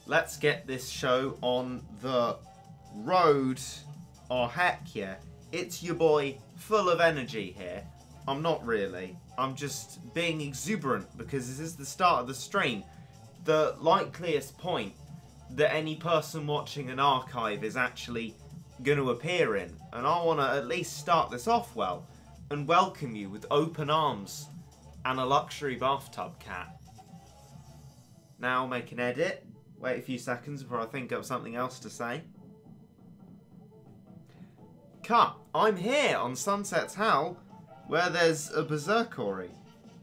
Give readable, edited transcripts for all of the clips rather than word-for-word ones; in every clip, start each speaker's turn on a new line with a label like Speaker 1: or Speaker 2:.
Speaker 1: let's get this show on the road. Oh, heck yeah. It's your boy, full of energy here. I'm not really. I'm just being exuberant because this is the start of the stream. The likeliest point that any person watching an archive is actually going to appear in. And I want to at least start this off well and welcome you with open arms and a luxury bathtub cat. Now make an edit. Wait a few seconds before I think of something else to say. Cut. I'm here on Sunset's Howl where there's a berserkery.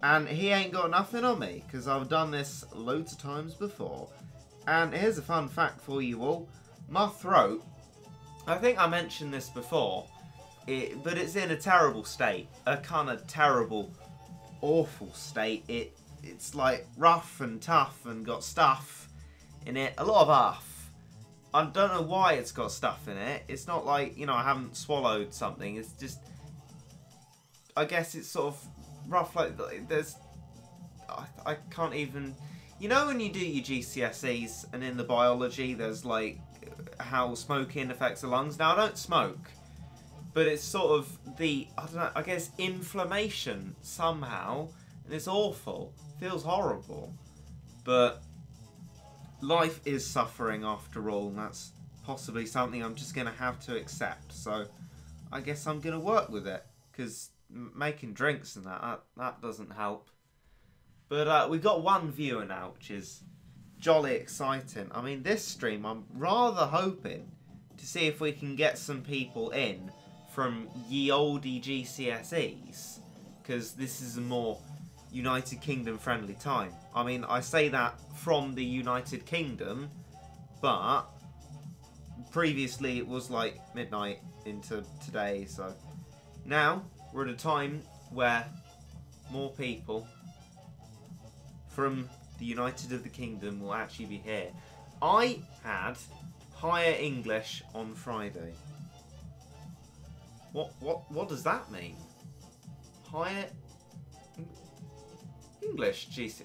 Speaker 1: And he ain't got nothing on me because I've done this loads of times before. And here's a fun fact for you all. My throat, I think I mentioned this before, but it's in a terrible state. A kind of terrible, awful state. It's like rough and tough and got stuff in it. A lot of uff. I don't know why it's got stuff in it. It's not like, you know, I haven't swallowed something. It's just, I guess it's sort of rough. Like there's, I can't even, you know, when you do your GCSEs and in the biology, there's like how smoking affects the lungs. Now I don't smoke, but it's sort of the, I don't know, I guess inflammation somehow, and it's awful. It feels horrible, but life is suffering after all, and that's possibly something I'm just going to have to accept. So I guess I'm going to work with it, because making drinks and that doesn't help. But we've got one viewer now, which is jolly exciting. I mean, this stream, I'm rather hoping to see if we can get some people in from ye olde GCSEs, because this is a more United Kingdom friendly time. I mean, I say that from the United Kingdom, but previously it was like midnight into today, so now we're at a time where more people from the United of the Kingdom will actually be here. I had higher English on Friday. What does that mean? Higher English GCSE.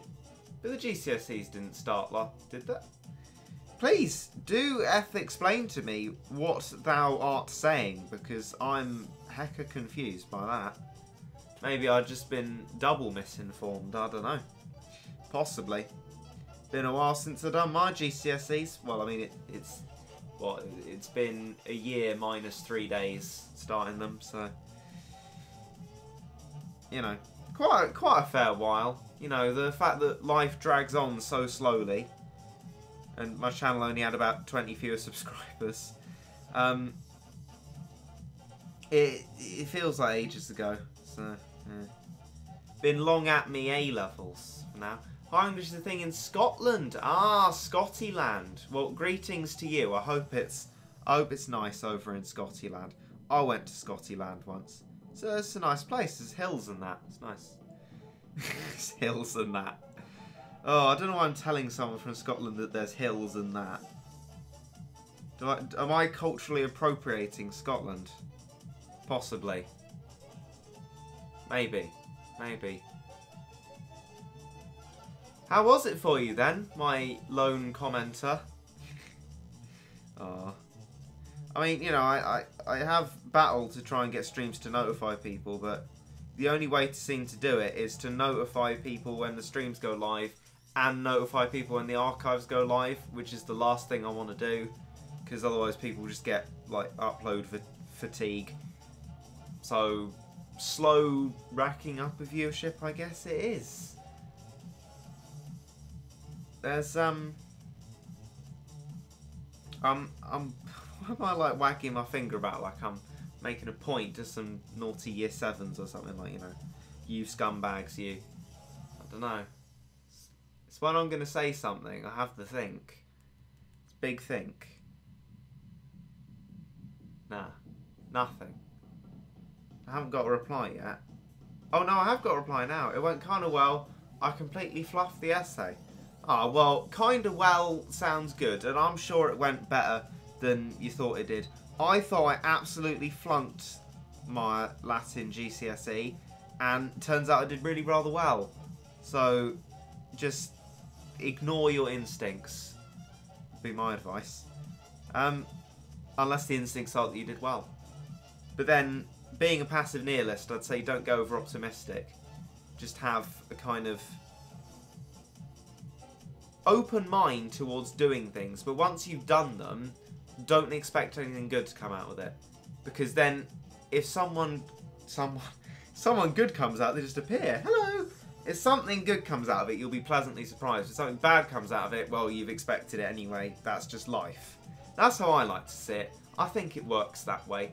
Speaker 1: But the GCSEs didn't start did they? Please do explain to me what thou art saying, because I'm hecka confused by that. Maybe I've just been double misinformed, I don't know. Possibly. Been a while since I've done my GCSEs. Well, I mean, it's been a year minus 3 days starting them, so, you know, quite a fair while. You know, the fact that life drags on so slowly, and my channel only had about 20 fewer subscribers, it feels like ages ago. So, yeah. Been long at me A-levels for now. High English is a thing in Scotland. Ah, Scottyland. Well, greetings to you. I hope it's nice over in Scottyland. I went to Scottyland once. So it's a nice place. There's hills and that. It's nice. There's hills and that. Oh, I don't know why I'm telling someone from Scotland that there's hills and that. Am I culturally appropriating Scotland? Possibly. Maybe. Maybe. How was it for you then, my lone commenter? Oh. I mean, you know, I have battled to try and get streams to notify people, but the only way to seem to do it is to notify people when the streams go live and notify people when the archives go live, which is the last thing I want to do, because otherwise people just get, like, upload fatigue. So, slow racking up a viewership, I guess it is. There's, why am I, like, wagging my finger about like I'm making a point to some naughty year 7s or something, like, you know, you scumbags, you. I don't know. It's when I'm going to say something, I have to think. It's big think. Nah, nothing. I haven't got a reply yet. Oh no, I have got a reply now. It went kind of well. I completely fluffed the essay. Ah, well, kind of well sounds good, and I'm sure it went better than you thought it did. I thought I absolutely flunked my Latin GCSE, and turns out I did really rather well. So, just ignore your instincts. Be my advice. Unless the instincts are that you did well. But then, being a passive nihilist, I'd say don't go over optimistic. Just have a kind of open mind towards doing things, but once you've done them, don't expect anything good to come out of it. Because then, if someone good comes out, they just appear. Hello! If something good comes out of it, you'll be pleasantly surprised. If something bad comes out of it, well, you've expected it anyway. That's just life. That's how I like to see it. I think it works that way.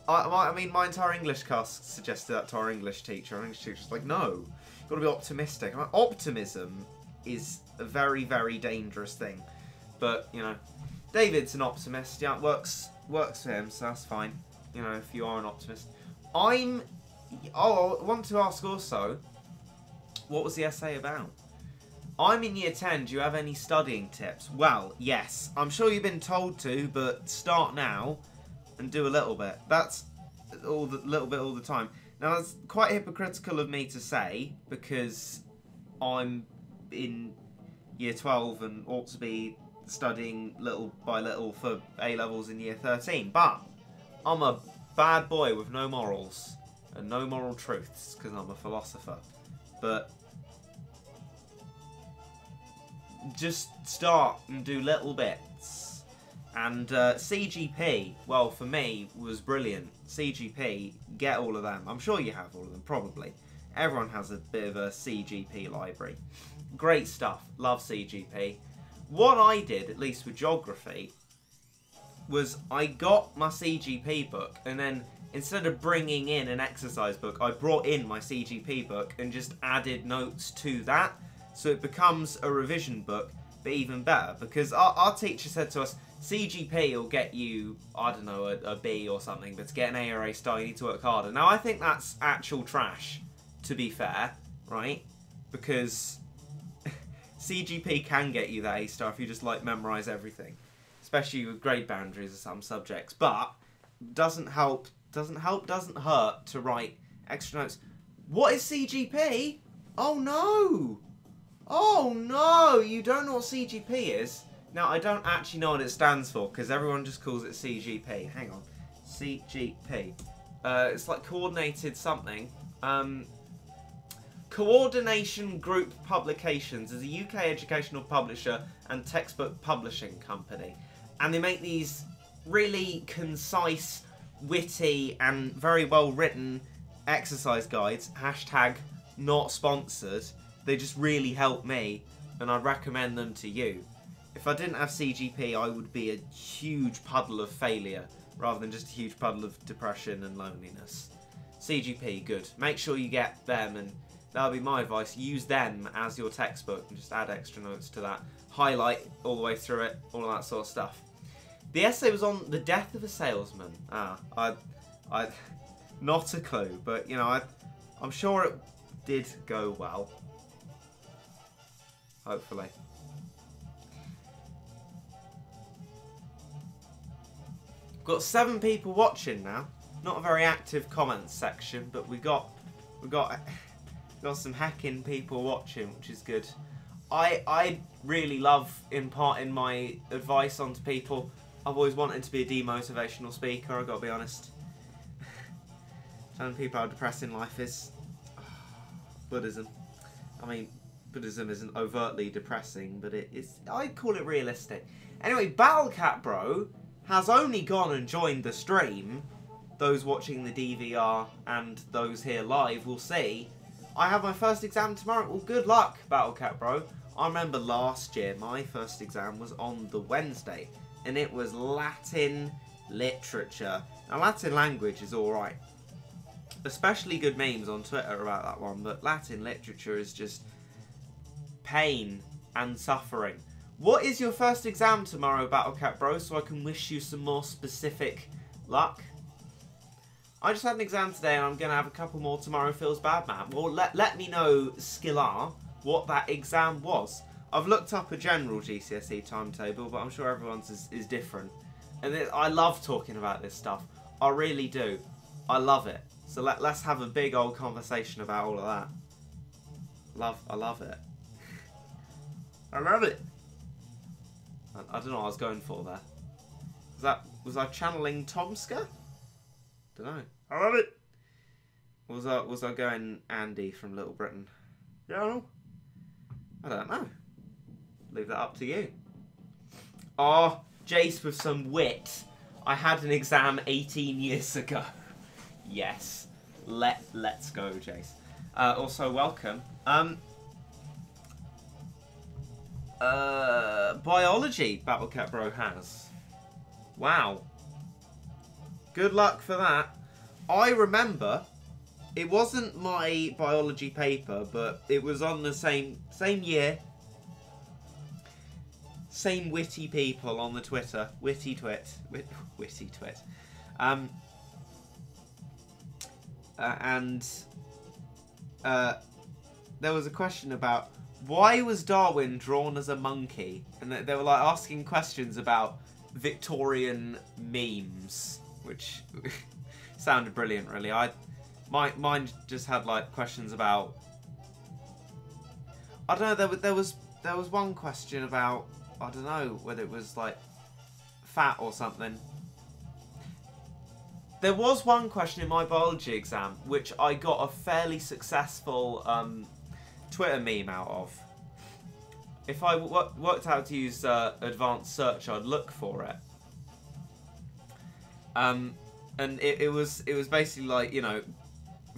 Speaker 1: I mean, my entire English class suggested that to our English teacher. Our English teacher's like, no, you've got to be optimistic. I'm like, optimism is a very, very dangerous thing. But, you know, David's an optimist. Yeah, it works for him, so that's fine. You know, if you are an optimist. I want to ask also, what was the essay about? I'm in year 10. Do you have any studying tips? Well, yes. I'm sure you've been told to, but start now and do a little bit. That's little bit all the time. Now, that's quite hypocritical of me to say, because I'm in year 12 and ought to be studying little by little for A-levels in year 13. But I'm a bad boy with no morals and no moral truths, because I'm a philosopher. But just start and do little bits. And CGP, well, for me, was brilliant. CGP, get all of them. I'm sure you have all of them, probably. Everyone has a bit of a CGP library. Great stuff. Love CGP. What I did, at least with geography, was I got my CGP book, and then instead of bringing in an exercise book, I brought in my CGP book and just added notes to that. So it becomes a revision book, but even better. Because our teacher said to us, CGP will get you, I don't know, a B or something, but to get an A or A star, you need to work harder. Now, I think that's actual trash, to be fair, right? Because CGP can get you that A star if you just, like, memorise everything. Especially with grade boundaries of some subjects. But doesn't hurt to write extra notes. What is CGP? Oh, no! Oh, no! You don't know what CGP is? Now, I don't actually know what it stands for, because everyone just calls it CGP. Hang on. CGP. It's like coordinated something. Coordination Group Publications is a UK educational publisher and textbook publishing company. And they make these really concise, witty, and very well written exercise guides. Hashtag not sponsored. They just really help me, and I recommend them to you. If I didn't have CGP, I would be a huge puddle of failure, rather than just a huge puddle of depression and loneliness. CGP, good. Make sure you get them, and that'll be my advice. Use them as your textbook, and just add extra notes to that. Highlight all the way through it, all of that sort of stuff. The essay was on the death of a salesman. I not a clue, but, you know, I'm sure it did go well. Hopefully. Got 7 people watching now. Not a very active comments section, but we got some hacking people watching, which is good. I really love imparting my advice onto people. I've always wanted to be a demotivational speaker, I've got to be honest. Telling people how depressing life is. Buddhism. I mean, Buddhism isn't overtly depressing, but it is. I'd call it realistic. Anyway, Battlecat Bro has only gone and joined the stream. Those watching the DVR and those here live will see. I have my first exam tomorrow. Well, good luck, Battlecat Bro. I remember last year my first exam was on the Wednesday, and it was Latin literature. Now, Latin language is alright. Especially good memes on Twitter about that one, but Latin literature is just pain and suffering. What is your first exam tomorrow, Battlecat Bro, so I can wish you some more specific luck? I just had an exam today and I'm going to have a couple more tomorrow. Feels bad, man. Well, let me know, Skillar, what that exam was. I've looked up a general GCSE timetable, but I'm sure everyone's is different. And I love talking about this stuff. I really do. I love it. So let's have a big old conversation about all of that. I love it. I love it. I don't know what I was going for there. Was I channeling Tomska? Don't know. I love it. Was I going Andy from Little Britain? Yeah, I don't know. Leave that up to you. Oh, Jace with some wit. I had an exam 18 years ago. Yes. Let's go, Jace. Also, welcome. Biology, Battlecat Bro has. Wow. Good luck for that. I remember, it wasn't my biology paper, but it was on the same year. Same witty people on the Twitter. Witty twit. There was a question about why was Darwin drawn as a monkey? And they were like asking questions about Victorian memes, which sounded brilliant, really. Mine just had like questions about, I don't know. There was one question about, I don't know whether it was like fat or something. There was one question in my biology exam which I got a fairly successful Twitter meme out of. If I worked out how to use advanced search, I'd look for it. And it was basically like, you know,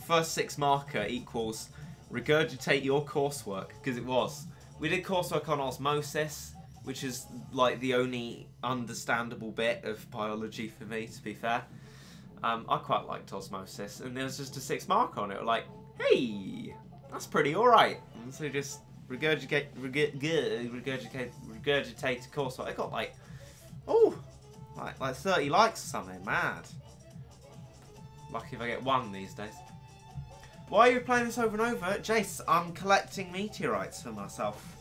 Speaker 1: first 6 marker equals regurgitate your coursework, because it was. We did coursework on osmosis, which is like the only understandable bit of biology for me, to be fair. I quite liked osmosis, and there was just a 6 marker on it. Like, hey, that's pretty alright. And so just regurgitate coursework. I got like, oh, like 30 likes or something. Mad. Lucky if I get 1 these days. Why are you playing this over and over? Jace, I'm collecting meteorites for myself.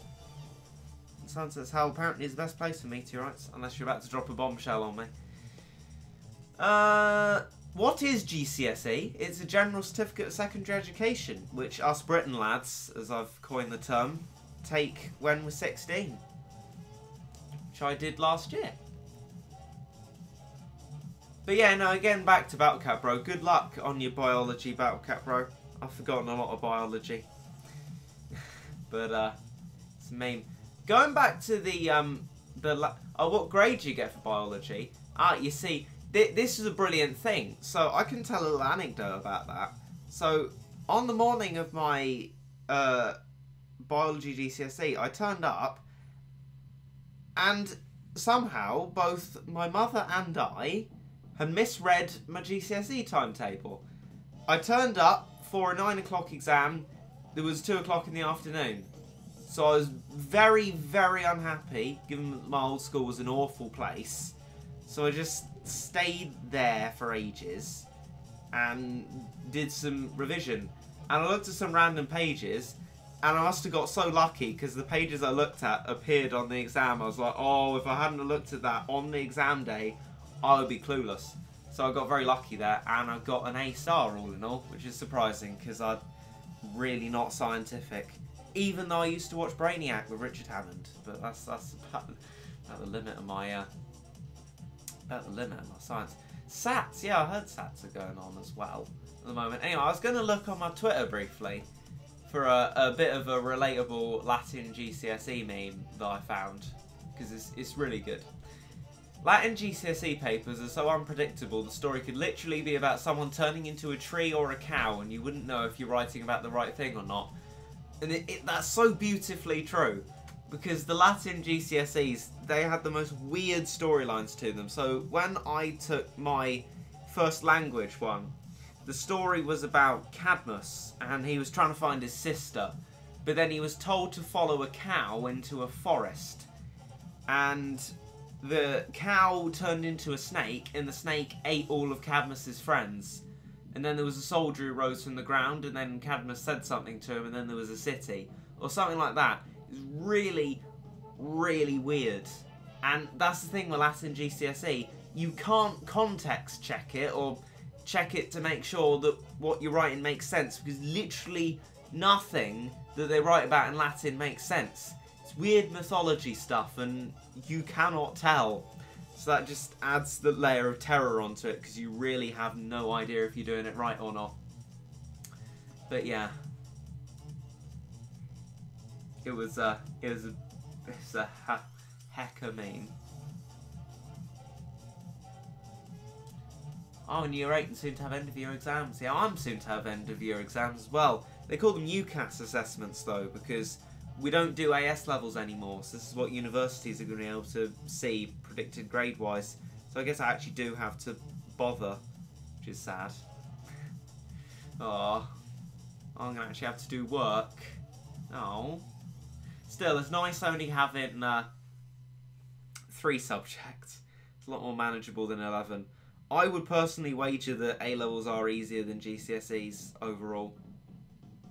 Speaker 1: Sunset's Hell apparently is the best place for meteorites, unless you're about to drop a bombshell on me. What is GCSE? It's a General Certificate of Secondary Education, which us Britain lads, as I've coined the term, take when we're 16. Which I did last year. But yeah, no, again, back to Battlecat Bro. Good luck on your biology, Battlecat Bro. I've forgotten a lot of biology. But, it's a meme. Going back to what grade do you get for biology? You see, this is a brilliant thing. So I can tell a little anecdote about that. So on the morning of my biology GCSE, I turned up, and somehow both my mother and I had misread my GCSE timetable. I turned up for a 9 o'clock exam. There was 2 o'clock in the afternoon. So I was very, very unhappy, given that my old school was an awful place. So I just stayed there for ages and did some revision. And I looked at some random pages, and I must have got so lucky because the pages I looked at appeared on the exam. I was like, oh, if I hadn't looked at that on the exam day, I would be clueless. So I got very lucky there, and I got an A star all in all, which is surprising because I'm really not scientific. Even though I used to watch Brainiac with Richard Hammond, but that's about the limit of my science. SATs, yeah, I heard SATs are going on as well at the moment. Anyway, I was going to look on my Twitter briefly for a bit of a relatable Latin GCSE meme that I found, because it's really good. Latin GCSE papers are so unpredictable, the story could literally be about someone turning into a tree or a cow, and you wouldn't know if you're writing about the right thing or not. And that's so beautifully true, because the Latin GCSEs, they had the most weird storylines to them. So when I took my first language one, the story was about Cadmus, and he was trying to find his sister, but then he was told to follow a cow into a forest, and the cow turned into a snake, and the snake ate all of Cadmus's friends. And then there was a soldier who rose from the ground, and then Cadmus said something to him, and then there was a city. Or something like that. It's really, really weird. And that's the thing with Latin GCSE. You can't context check it, or check it to make sure that what you're writing makes sense, because literally nothing that they write about in Latin makes sense. It's weird mythology stuff, and you cannot tell. So that just adds the layer of terror onto it, because you really have no idea if you're doing it right or not. But yeah, it was a hecker meme. Oh, and year 8 and soon to have end of year exams. Yeah, I'm soon to have end of year exams as well. They call them UCAS assessments though, because we don't do AS levels anymore, so this is what universities are going to be able to see predicted grade-wise. So I guess I actually do have to bother, which is sad. Oh, I'm going to actually have to do work. Oh. Still, it's nice only having 3 subjects. It's a lot more manageable than 11. I would personally wager that A-levels are easier than GCSEs overall,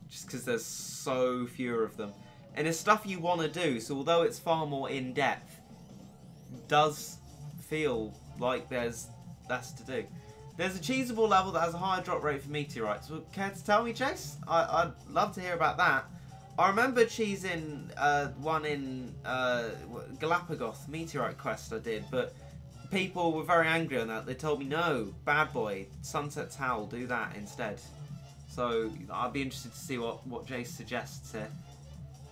Speaker 1: just because there's so fewer of them. And it's stuff you want to do, so although it's far more in-depth, it does feel like there's less to do. There's a cheesable level that has a higher drop rate for meteorites. Well, care to tell me, Chase? I'd love to hear about that. I remember cheesing one in Galapagos, Meteorite Quest I did, but people were very angry on that. They told me, no, bad boy, Sunset's Howl, do that instead. So I'd be interested to see what Jace suggests here.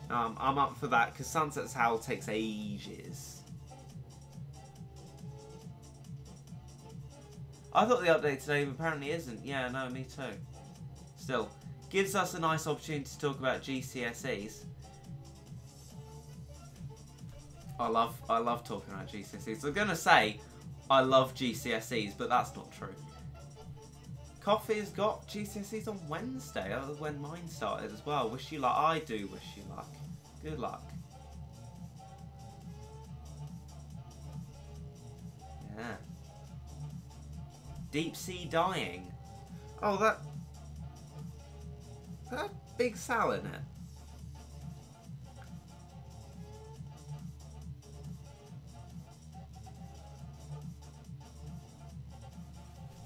Speaker 1: I'm up for that, because Sunset's Howl takes ages. I thought the update today apparently isn't. Yeah, no, me too. Still, gives us a nice opportunity to talk about GCSEs. I love talking about GCSEs. I'm going to say I love GCSEs, but that's not true. Coffee's got GCSEs on Wednesday. That was when mine started as well. Wish you luck. I do wish you luck. Good luck. Yeah. Deep sea dying. Oh, that big Sal in it.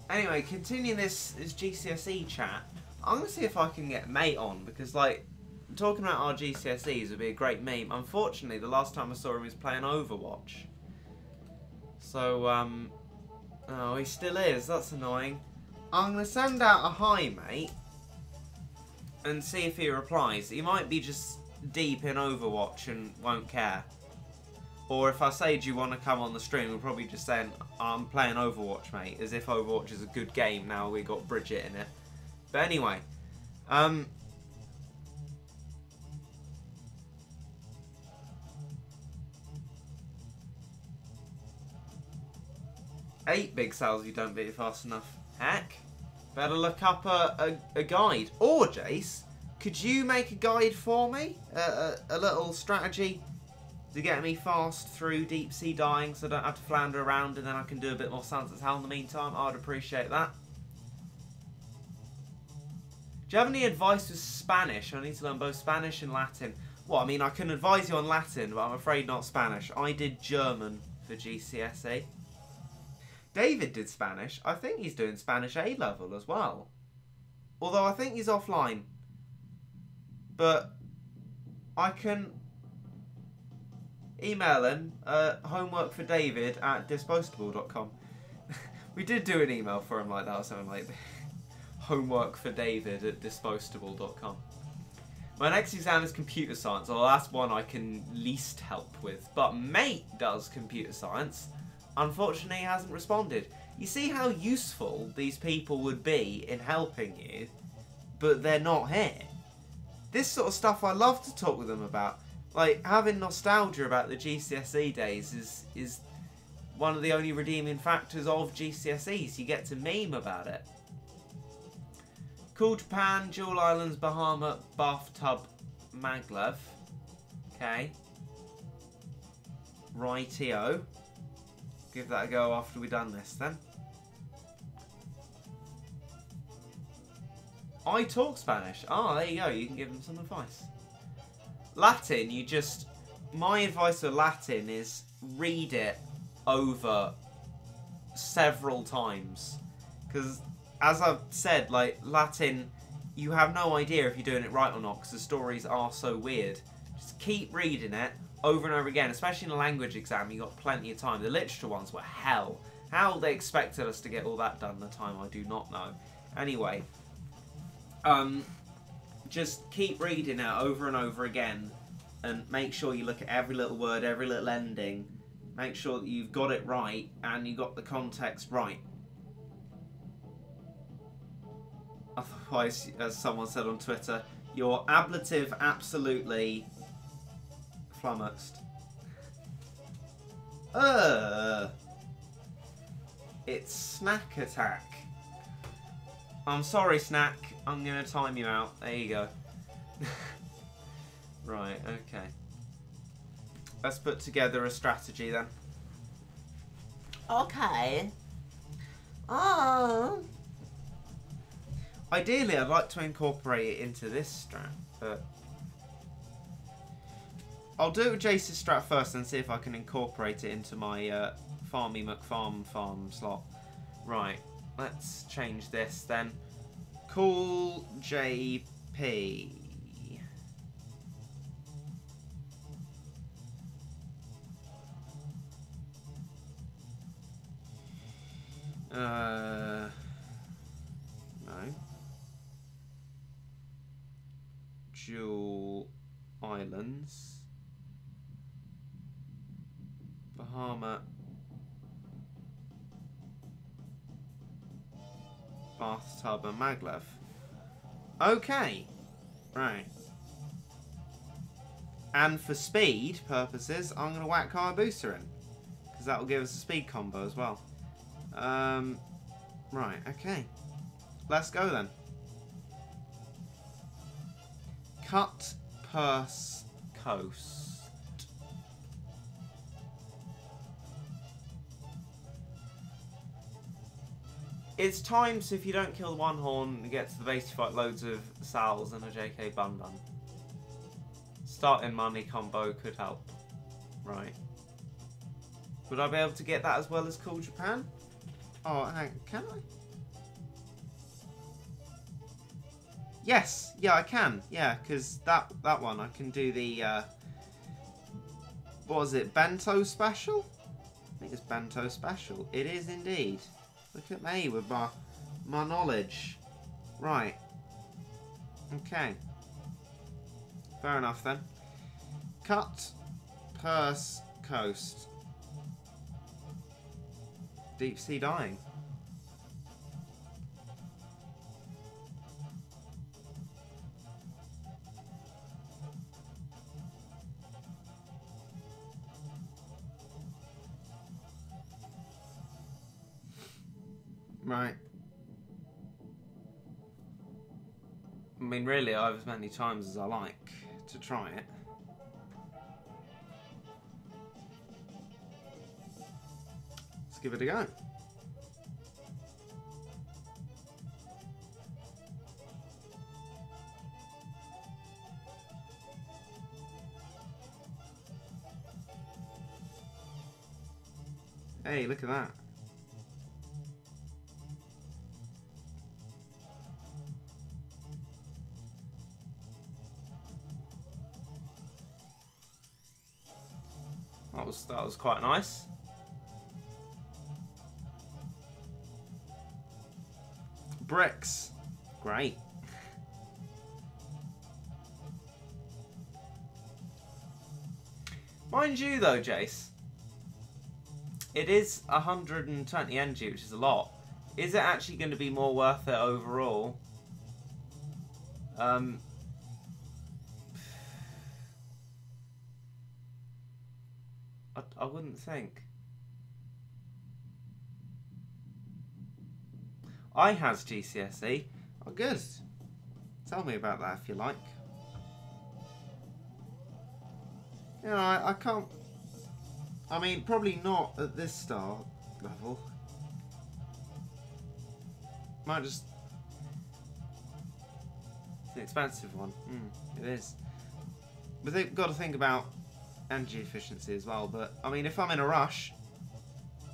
Speaker 1: Anyway, continuing this GCSE chat, I'm going to see if I can get Mate on, because, like, talking about our GCSEs would be a great meme. Unfortunately, the last time I saw him, he was playing Overwatch. So, oh, he still is. That's annoying. I'm going to send out a hi, mate, and see if he replies. He might be just deep in Overwatch and won't care. Or if I say, do you want to come on the stream, we'll probably just say, I'm playing Overwatch, mate. As if Overwatch is a good game now we got Bridget in it. But anyway. 8 big cells you don't beat it fast enough. Heck. Better look up a guide. Or, Jace, could you make a guide for me? A little strategy to get me fast through deep sea dying so I don't have to flounder around, and then I can do a bit more Sunset's Howl in the meantime. I'd appreciate that. Do you have any advice with Spanish? I need to learn both Spanish and Latin. Well, I mean, I can advise you on Latin, but I'm afraid not Spanish. I did German for GCSE. David did Spanish. I think he's doing Spanish A-level as well. Although I think he's offline. But I can email him homeworkfordavid@disposable.com. We did do an email for him like that or something like that. homeworkfordavid@disposable.com. My next exam is computer science. Well, that's one I can least help with. But Mate does computer science. Unfortunately, he hasn't responded. You see how useful these people would be in helping you, but they're not here. This sort of stuff I love to talk with them about. Like, having nostalgia about the GCSE days is one of the only redeeming factors of GCSEs. You get to meme about it. Cool Japan, Jewel Islands, Bahama, Bathtub, Maglev. Okay. Rightio. Give that a go after we've done this then. I talk Spanish. Ah, there you go. You can give them some advice. Latin, you just... My advice for Latin is read it over several times. Because, as I've said, like, Latin, you have no idea if you're doing it right or not, because the stories are so weird. Just keep reading it
Speaker 2: over and over again, especially in a language exam. You got plenty of time. The literature ones were hell. How they expected us to get all that done in the time, I do not know. Anyway, just keep reading it over and over again, and make sure you look at every little word, every little ending. Make sure that you've got it right and you got the context right. Otherwise, as someone said on Twitter, you're ablative absolutely flummoxed. It's Snack Attack. I'm sorry, Snack. I'm going to time you out. There you go. Right, okay. Let's put together a strategy then.
Speaker 1: Okay. Oh. Ideally, I'd like to incorporate it into this strat, but I'll do Jace's strat first and see if I can incorporate it into my Farmy McFarm farm slot. Right, let's change this then. Cool JP. No. Jewel Islands. Bahama. Bathtub and Maglev. Okay. Right. And for speed purposes, I'm going to whack Hayabusa in. Because that will give us a speed combo as well. Right, okay. Let's go then. Cut, purse, coast. It's time, so if you don't kill the one horn, you get to the base, you fight loads of Sals and a JK Bundun. Starting money combo could help. Right. Would I be able to get that as well as Cool Japan? Oh, hang, can I? Yes, yeah, I can. Yeah, because that one, I can do the, what was it, Bento Special? I think it's Bento Special. It is indeed. Look at me with my knowledge. Right. Okay. Fair enough then. Cut, purse, coast. Deep sea dying. Right. I mean, really, I have as many times as I like to try it. Let's give it a go. Hey, look at that. That was quite nice. Bricks. Great. Mind you though, Jace, it is 120 energy, which is a lot. Is it actually going to be more worth it overall? I wouldn't think. I has GCSE. Oh, good. Tell me about that if you like. You know, I can't... I mean, probably not at this star level. Might just... It's an expensive one. It is. But they've got to think about energy efficiency as well. But, I mean, if I'm in a rush,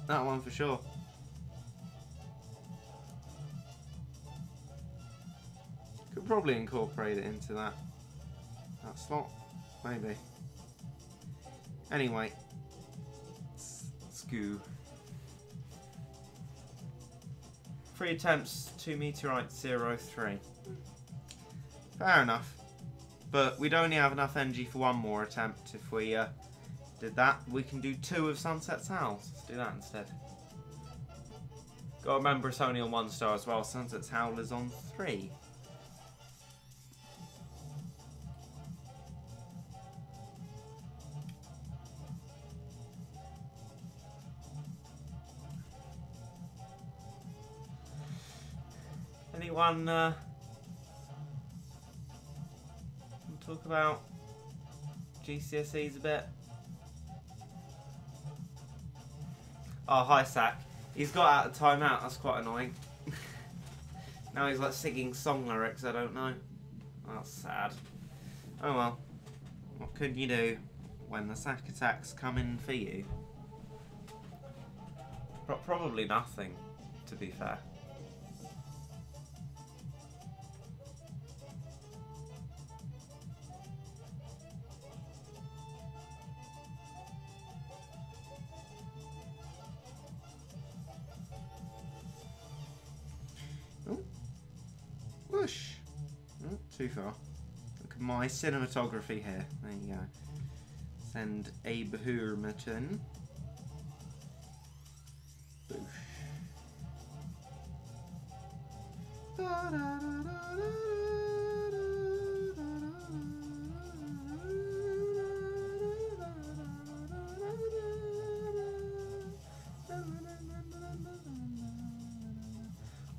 Speaker 1: that one for sure. Could probably incorporate it into that slot, maybe. Anyway, let's go. 3 attempts, 2 meteorites, 0, 3. Fair enough. But we'd only have enough energy for 1 more attempt. If we did that, we can do 2 of Sunset's Howls. Let's do that instead. Gotta remember it's only on 1 star as well. Sunset's Howl is on 3. Anyone want to talk about GCSEs a bit? Oh, hi, Sack. He's got out of timeout. That's quite annoying. Now he's like singing song lyrics I don't know. That's sad. Oh well. What can you do when the sack attacks come in for you? Probably nothing, to be fair. Whoosh. Oh, too far. Look at my cinematography here. There you go. Send Abe Hurmerton. Boosh.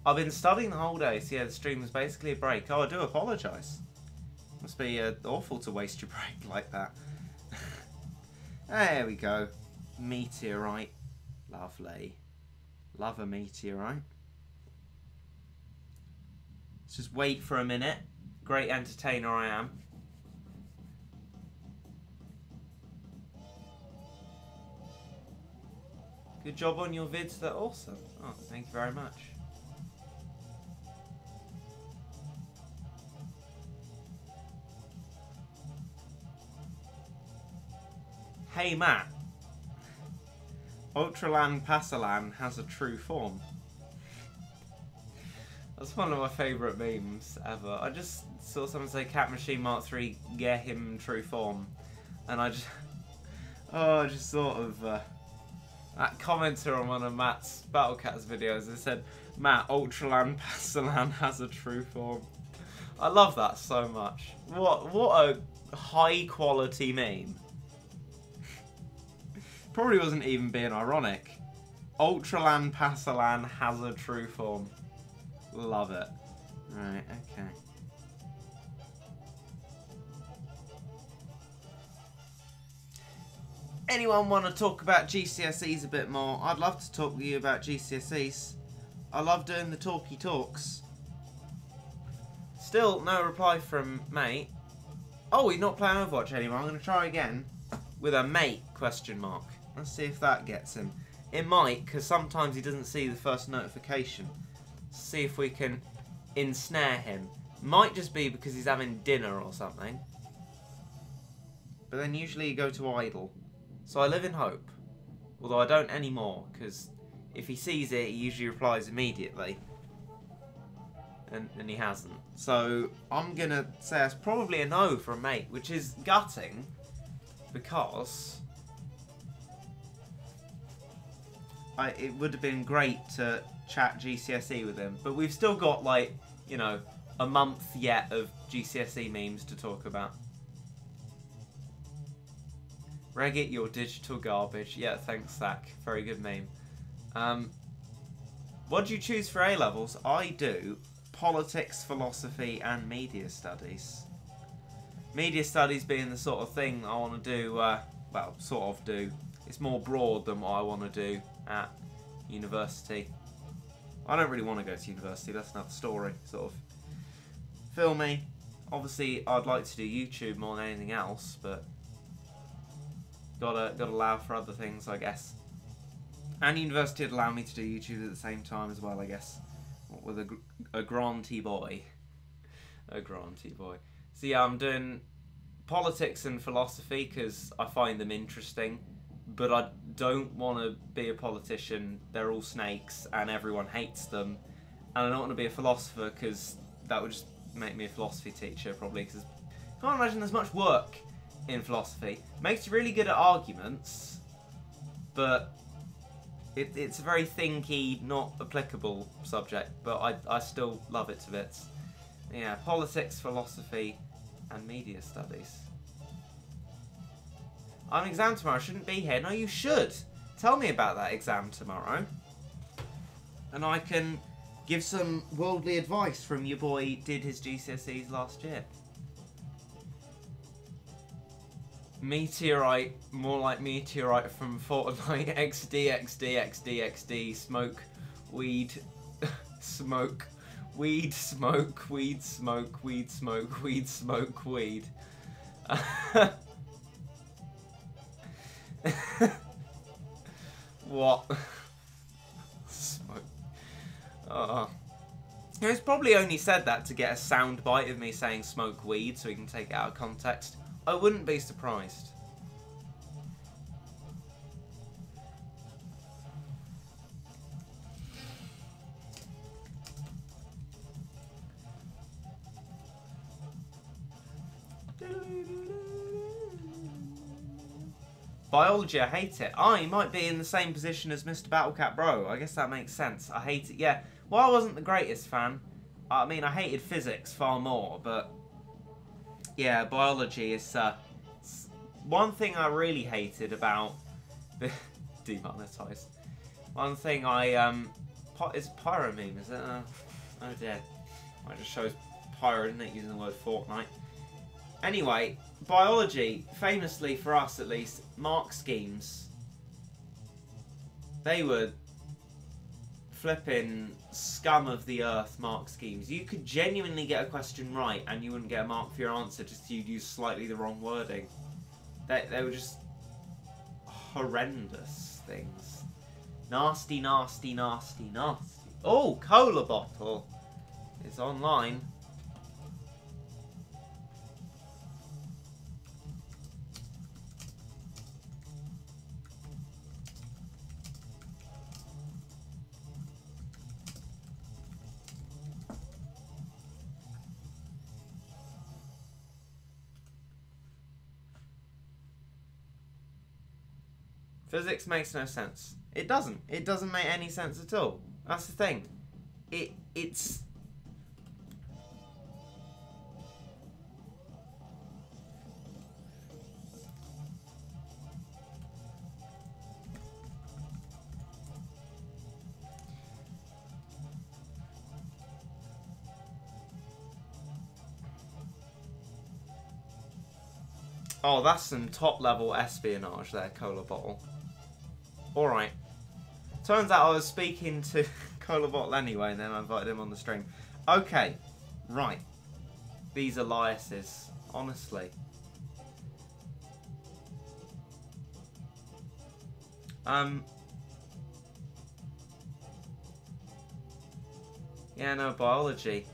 Speaker 1: I've been studying the whole day, so yeah, the stream was basically a break. Oh, I do apologise. Must be awful to waste your break like that. There we go. Meteorite. Lovely. Love a meteorite. Let's just wait for a minute. Great entertainer I am. Good job on your vids, they're awesome. Oh, thank you very much. Hey Matt, Ultralan Passalan has a true form. That's one of my favourite memes ever. I just saw someone say Cat Machine Mark 3 get him true form, and I just I just thought of that commenter on one of Matt's Battle Cats videos. They said Matt, Ultralan Passalan has a true form. I love that so much. What a high quality meme. Probably wasn't even being ironic. Ultralan Passalan has a true form. Love it. Right, okay. Anyone want to talk about GCSEs a bit more? I'd love to talk with you about GCSEs. I love doing the talky talks. Still no reply from mate. Oh, he's not playing Overwatch anymore. I'm going to try again with a mate question mark. Let's see if that gets him. It might, because sometimes he doesn't see the first notification. See if we can ensnare him. Might just be because he's having dinner or something. But then usually you go to idle. So I live in hope. Although I don't anymore, because if he sees it, he usually replies immediately. And he hasn't. So I'm going to say it's probably a no from mate, which is gutting. Because it would have been great to chat GCSE with him, but we've still got, like, you know, a month yet of GCSE memes to talk about. Reggit, your digital garbage. Yeah, thanks, Zach. Very good meme. What do you choose for A-levels? I do politics, philosophy, and media studies. Media studies being the sort of thing I want to do, well, sort of do. It's more broad than what I want to do at university. I don't really want to go to university, that's another story, sort of. Feel me? Obviously, I'd like to do YouTube more than anything else, but gotta allow for other things, I guess. And university would allow me to do YouTube at the same time as well, I guess. With a grantee boy. A grantee boy. So yeah, I'm doing
Speaker 2: politics and philosophy because I find them interesting, but I don't want to be a politician. They're all snakes and everyone hates them. And I don't want to be a philosopher because that would just make me a philosophy teacher probably, because I can't imagine there's much work in philosophy. Makes you really good at arguments, but it's a very thinky, not applicable subject, but I still love it to bits. Yeah, politics, philosophy, and media studies. I have an exam tomorrow, I shouldn't be here. No, you should. Tell me about that exam tomorrow. And I can give some worldly advice from your boy did his GCSEs last year. Meteorite, more like meteorite from Fortnite. XD, smoke, weed, smoke, weed, smoke, weed, smoke, weed, smoke, weed, smoke, weed. What? Smoke. He's probably only said that to get a sound bite of me saying smoke weed so he can take it out of context. I wouldn't be surprised. Biology, I hate it. I might be in the same position as Mr. Battlecat Bro. I guess that makes sense. I hate it. Yeah. Well, I wasn't the greatest fan. I mean, I hated physics far more, but yeah, biology is one thing I really hated about demonetized. One thing I is pyro meme, is it? Oh dear. I just shows pyro, isn't it, using the word Fortnite. Anyway, biology, famously for us at least, mark schemes. They were flipping scum of the earth mark schemes. You could genuinely get a question right and you wouldn't get a mark for your answer, just you'd use slightly the wrong wording. They were just horrendous things. Nasty, nasty, nasty, nasty. Oh, cola bottle is online. Physics makes no sense. It doesn't. It doesn't make any sense at all. That's the thing. It's... Oh, that's some top-level espionage there, cola bottle. Alright. Turns out I was speaking to Cola Bottle anyway, and then I invited him on the stream. Okay. Right. These aliases. Honestly. Yeah, no, biology.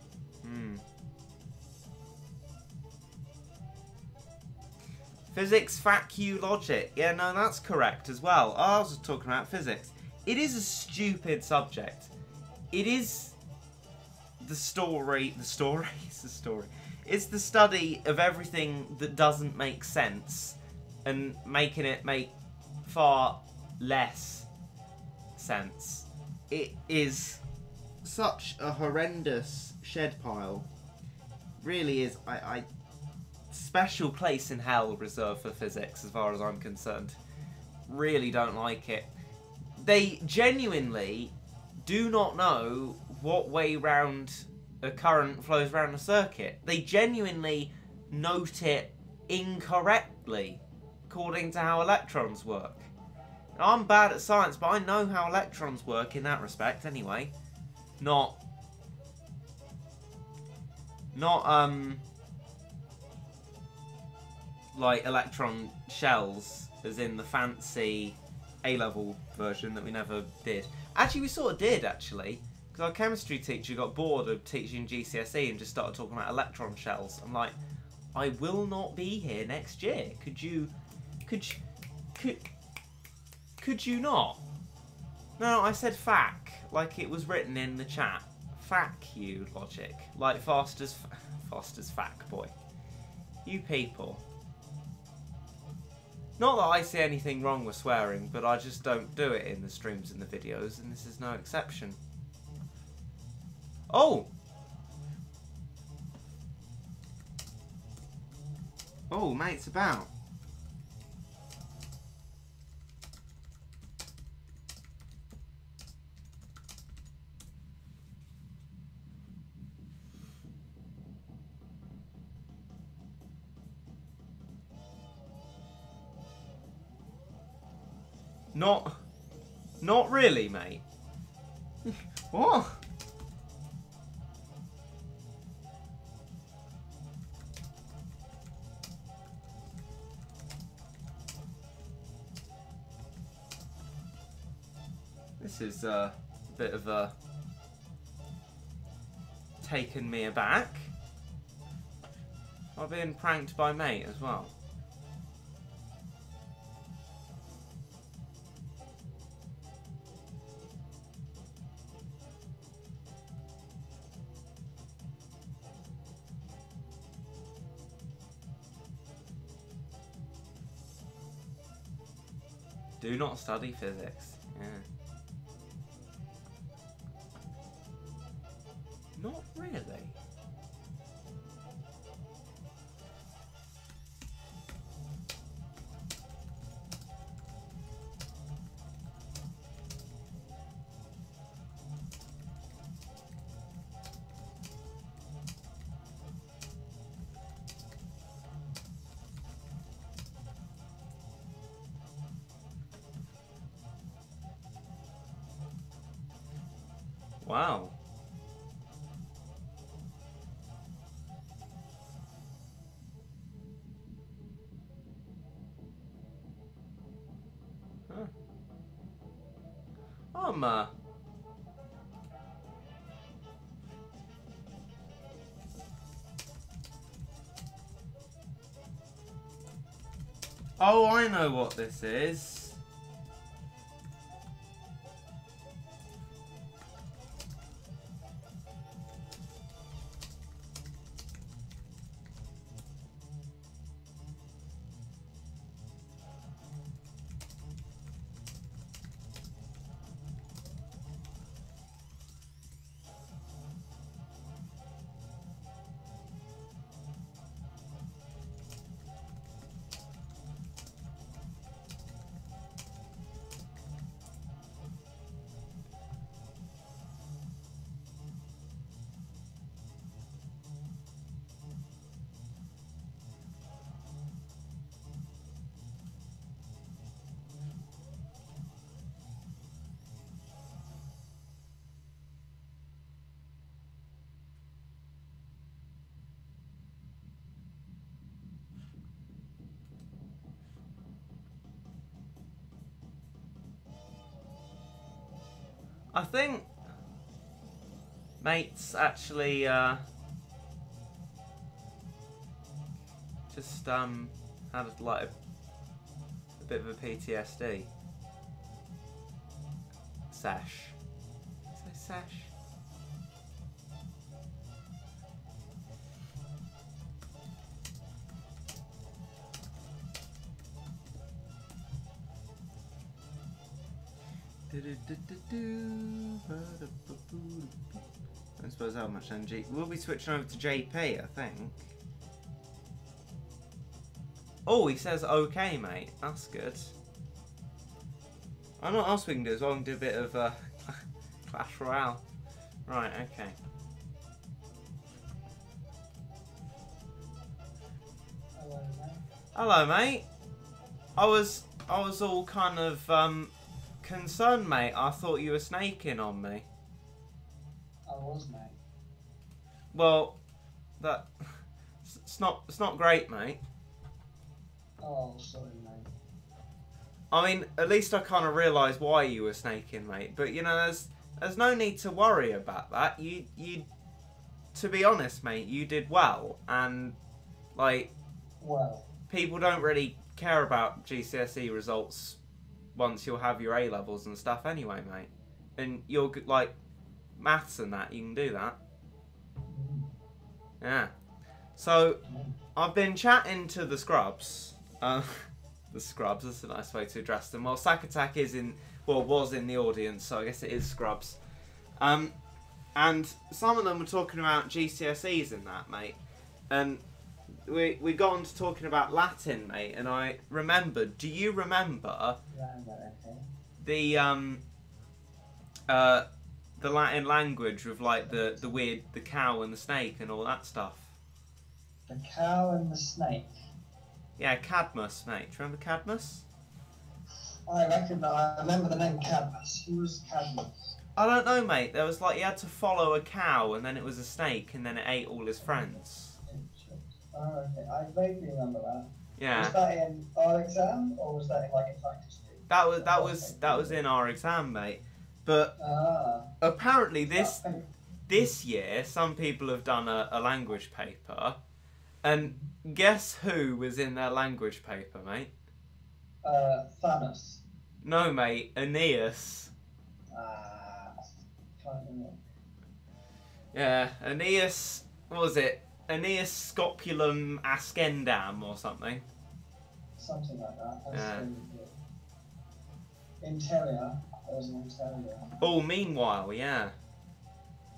Speaker 2: Physics, facu, logic. Yeah, no, that's correct as well. Oh, I was just talking about physics. It is a stupid subject. It is the story. The story? It's the story. It's the study of everything that doesn't make sense and making it make far less sense. It is such a horrendous shed pile. Really is. I special place in hell reserved for physics as far as I'm concerned. Really don't like it. They genuinely do not know what way round a current flows around a circuit. They genuinely note it incorrectly according to how electrons work. Now, I'm bad at science, but I know how electrons work in that respect anyway. Not like electron shells, as in the fancy A-level version that we never did. Actually, we sort of did, actually. Because our chemistry teacher got bored of teaching GCSE and just started talking about electron shells. I'm like, I will not be here next year. Could you not? No, I said fac, like it was written in the chat. Fac you, logic. Like Foster's fac boy. You people. Not that I see anything wrong with swearing, but I just don't do it in the streams and the videos, and this is no exception. Oh! Oh, mate's about. Not really, mate. What? This is a bit of a taken me aback. I've been pranked by mate as well. Do not study physics. Yeah. Not really. Wow. Huh. Oh, I know what this is. I think mate's actually just had like a bit of a PTSD sesh. Say sesh. I suppose how much energy. We'll be switching over to JP, I think. Oh, he says okay, mate. That's good. I know what else we can do as well. We can do a bit of Clash Royale. Right, okay. Hello, mate. I was all kind of concerned, mate. I thought you were snaking on me.
Speaker 3: I was, mate.
Speaker 2: Well, it's not great, mate.
Speaker 3: Oh, sorry, mate.
Speaker 2: I mean, at least I kind of realised why you were snaking, mate. But you know, there's no need to worry about that. You, to be honest, mate, you did well, and Like,
Speaker 3: Well,
Speaker 2: people don't really care about GCSE results once you'll have your A levels and stuff anyway, mate. And you're like maths and that, you can do that. Yeah. So I've been chatting to the scrubs. The scrubs, that's a nice way to address them. Well, Sack Attack was in the audience, so I guess it is scrubs. And some of them were talking about GCSEs and that, mate. And we got on to talking about Latin, mate, and I remembered, do you remember the Latin language with like the weird, the cow and the snake and all that stuff?
Speaker 3: the cow and the snake.
Speaker 2: Yeah, Cadmus, mate. Do you remember Cadmus?
Speaker 3: I remember the name Cadmus. Who was Cadmus?
Speaker 2: I don't know, mate. There was like, he had to follow a cow, and then it was a snake, and then it ate all his friends.
Speaker 3: Oh, okay. I vaguely remember that.
Speaker 2: Yeah.
Speaker 3: Was that in our exam, or was that in like in practice too?
Speaker 2: That was in our exam, mate. But apparently this year, some people have done a language paper, and guess who was in their language paper, mate?
Speaker 3: Thanos.
Speaker 2: No, mate, Aeneas.
Speaker 3: Can't remember.
Speaker 2: Yeah, Aeneas. What was it? Aeneas Scopulum Ascendam or something.
Speaker 3: Something like that.
Speaker 2: Yeah.
Speaker 3: Interior. There was an interior.
Speaker 2: Oh, meanwhile, yeah.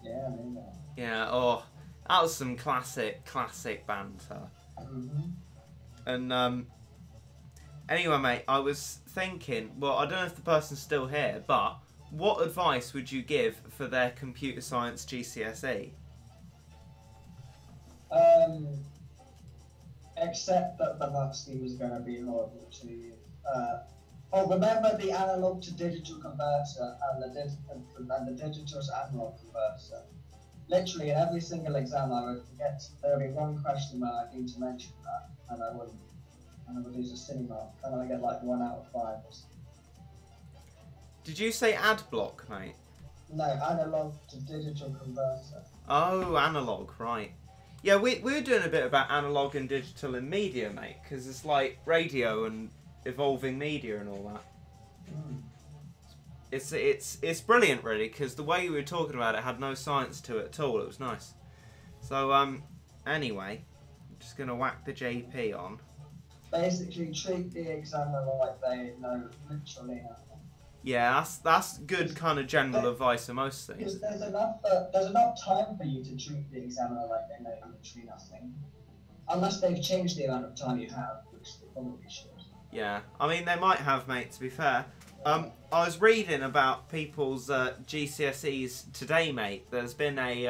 Speaker 3: Yeah, maybe.
Speaker 2: Yeah, oh, that was some classic banter. And, anyway, mate, I was thinking, well, I don't know if the person's still here, but what advice would you give for their computer science GCSE?
Speaker 3: Except that the maths was going to be horrible to you. Remember the analog to digital converter and the digital to analog converter. Literally, in every single exam, I would forget. There would be one question where I need to mention that, and I wouldn't. And I would lose a silly mark, and I get like 1 out of 5 or something.
Speaker 2: Did you say ad block, mate?
Speaker 3: No, analog to digital converter.
Speaker 2: Oh, analog, right. Yeah, we're doing a bit about analog and digital in media, mate, because it's like radio and evolving media and all that. It's brilliant, really, because the way we were talking about it had no science to it at all. It was nice. So, anyway, I'm just going to whack the JP on.
Speaker 3: Basically, treat the examiner like they know literally nothing.
Speaker 2: Yeah, that's good kind of general advice for most things.
Speaker 3: Because there's enough time for you to treat the examiner like they know literally nothing. Unless they've changed the amount of time you have, which they probably should.
Speaker 2: Yeah, I mean, they might have, mate, to be fair. I was reading about people's GCSEs today, mate. There's been a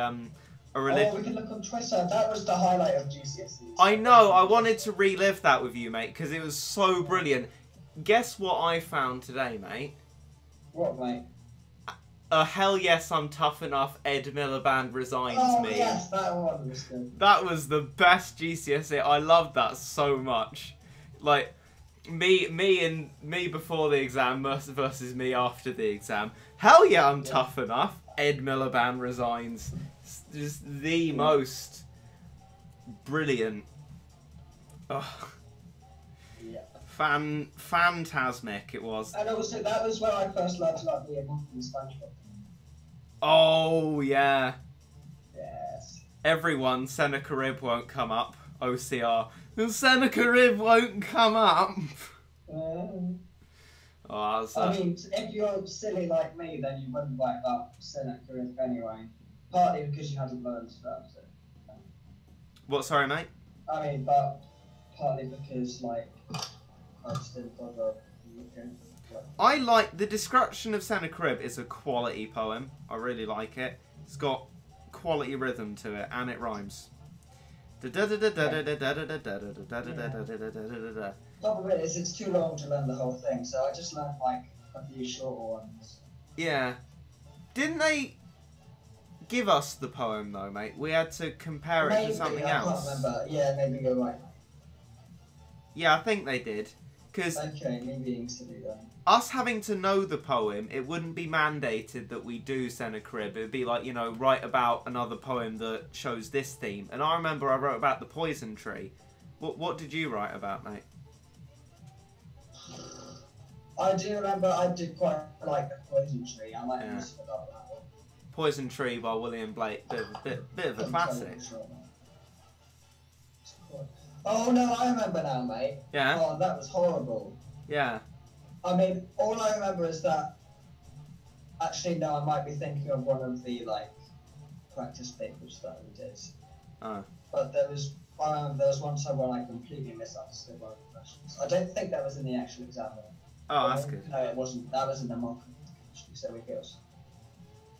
Speaker 2: religion...
Speaker 3: Oh, we can look on Twitter. That was the highlight of GCSEs.
Speaker 2: I know, I wanted to relive that with you, mate, because it was so brilliant. Guess what I found today, mate?
Speaker 3: What, mate?
Speaker 2: Hell yes, I'm tough enough. Ed Miliband resigns me.
Speaker 3: Oh, yes, that one was good.
Speaker 2: That was the best GCSE. I loved that so much. Like, me before the exam versus me after the exam. Hell yeah, I'm tough enough. Ed Miliband resigns. It's just the most brilliant. Oh.
Speaker 3: Yeah.
Speaker 2: Phantasmic it was.
Speaker 3: And also, that was where I first learned about the in SpongeBob.
Speaker 2: Oh yeah.
Speaker 3: Yes.
Speaker 2: Everyone, Sennacherib won't come up. OCR. Sennacherib won't come up.
Speaker 3: I mean, if you're silly like me, then you wouldn't write up Sennacherib anyway. Partly because you hadn't learned stuff. So.
Speaker 2: What? Sorry, mate.
Speaker 3: I mean, but partly because like I just didn't bother looking.
Speaker 2: I like the description of Sennacherib is a quality poem. I really like it. It's got quality rhythm to it, and it rhymes.
Speaker 3: Problem is, it's too long to learn the whole thing, so I just learned like a few shorter ones.
Speaker 2: Yeah. Didn't they give us the poem though, mate? We had to compare it to something else.
Speaker 3: I can't remember. Yeah, maybe you're right.
Speaker 2: Yeah, I think they did. Because
Speaker 3: okay, maybe being silly then.
Speaker 2: Us having to know the poem, it wouldn't be mandated that we do Sennacherib. It would be like, you know, write about another poem that shows this theme. And I remember I wrote about the poison tree. What did you write about, mate?
Speaker 3: I do remember I did quite like the poison tree. I might have just forgot that one.
Speaker 2: Poison Tree by William Blake. Bit of a classic.
Speaker 3: Oh no, I remember now, mate.
Speaker 2: Yeah.
Speaker 3: Oh, that was horrible.
Speaker 2: Yeah.
Speaker 3: I mean, all I remember is that. Actually, no, I might be thinking of one of the like practice papers that we did.
Speaker 2: Oh.
Speaker 3: But there was one time when I completely misunderstood one of the questions. I don't think that was in the actual exam.
Speaker 2: Oh, that's good.
Speaker 3: No, it wasn't. That was in the mock. So we go.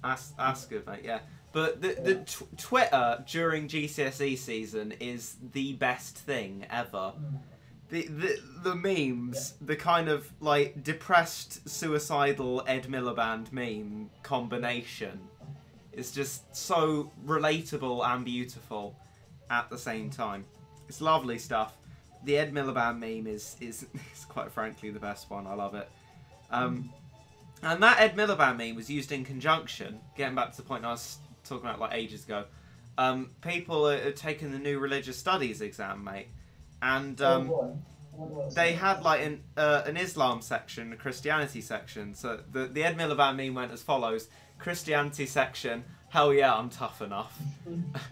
Speaker 2: That's good, mate. Yeah. But the Twitter during GCSE season is the best thing ever. The memes, the kind of like depressed, suicidal Ed Miliband meme combination is just so relatable and beautiful at the same time. It's lovely stuff. The Ed Miliband meme is quite frankly the best one. I love it. And that Ed Miliband meme was used in conjunction. Getting back to the point I was talking about like ages ago. People are taking the new religious studies exam, mate, and they had like an Islam section, a Christianity section. So the Ed Miliband meme went as follows: Christianity section, hell yeah, I'm tough enough.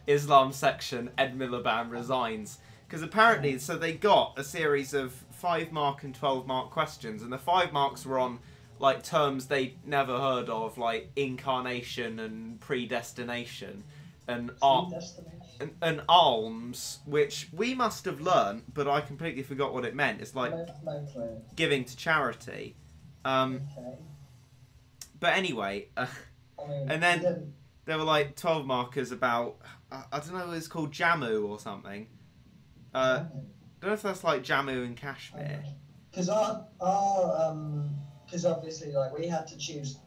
Speaker 2: Islam section, Ed Miliband resigns. Because apparently, so they got a series of 5-mark and 12-mark questions, and the 5 marks were on like terms they'd never heard of, like incarnation and predestination and alms, which we must have learnt, but I completely forgot what it meant. It's like giving to charity. But anyway, and then there were like 12 markers about, I don't know, it's called Jammu or something. I don't know if that's like Jammu and Kashmir.
Speaker 3: Because because obviously, like, we had to choose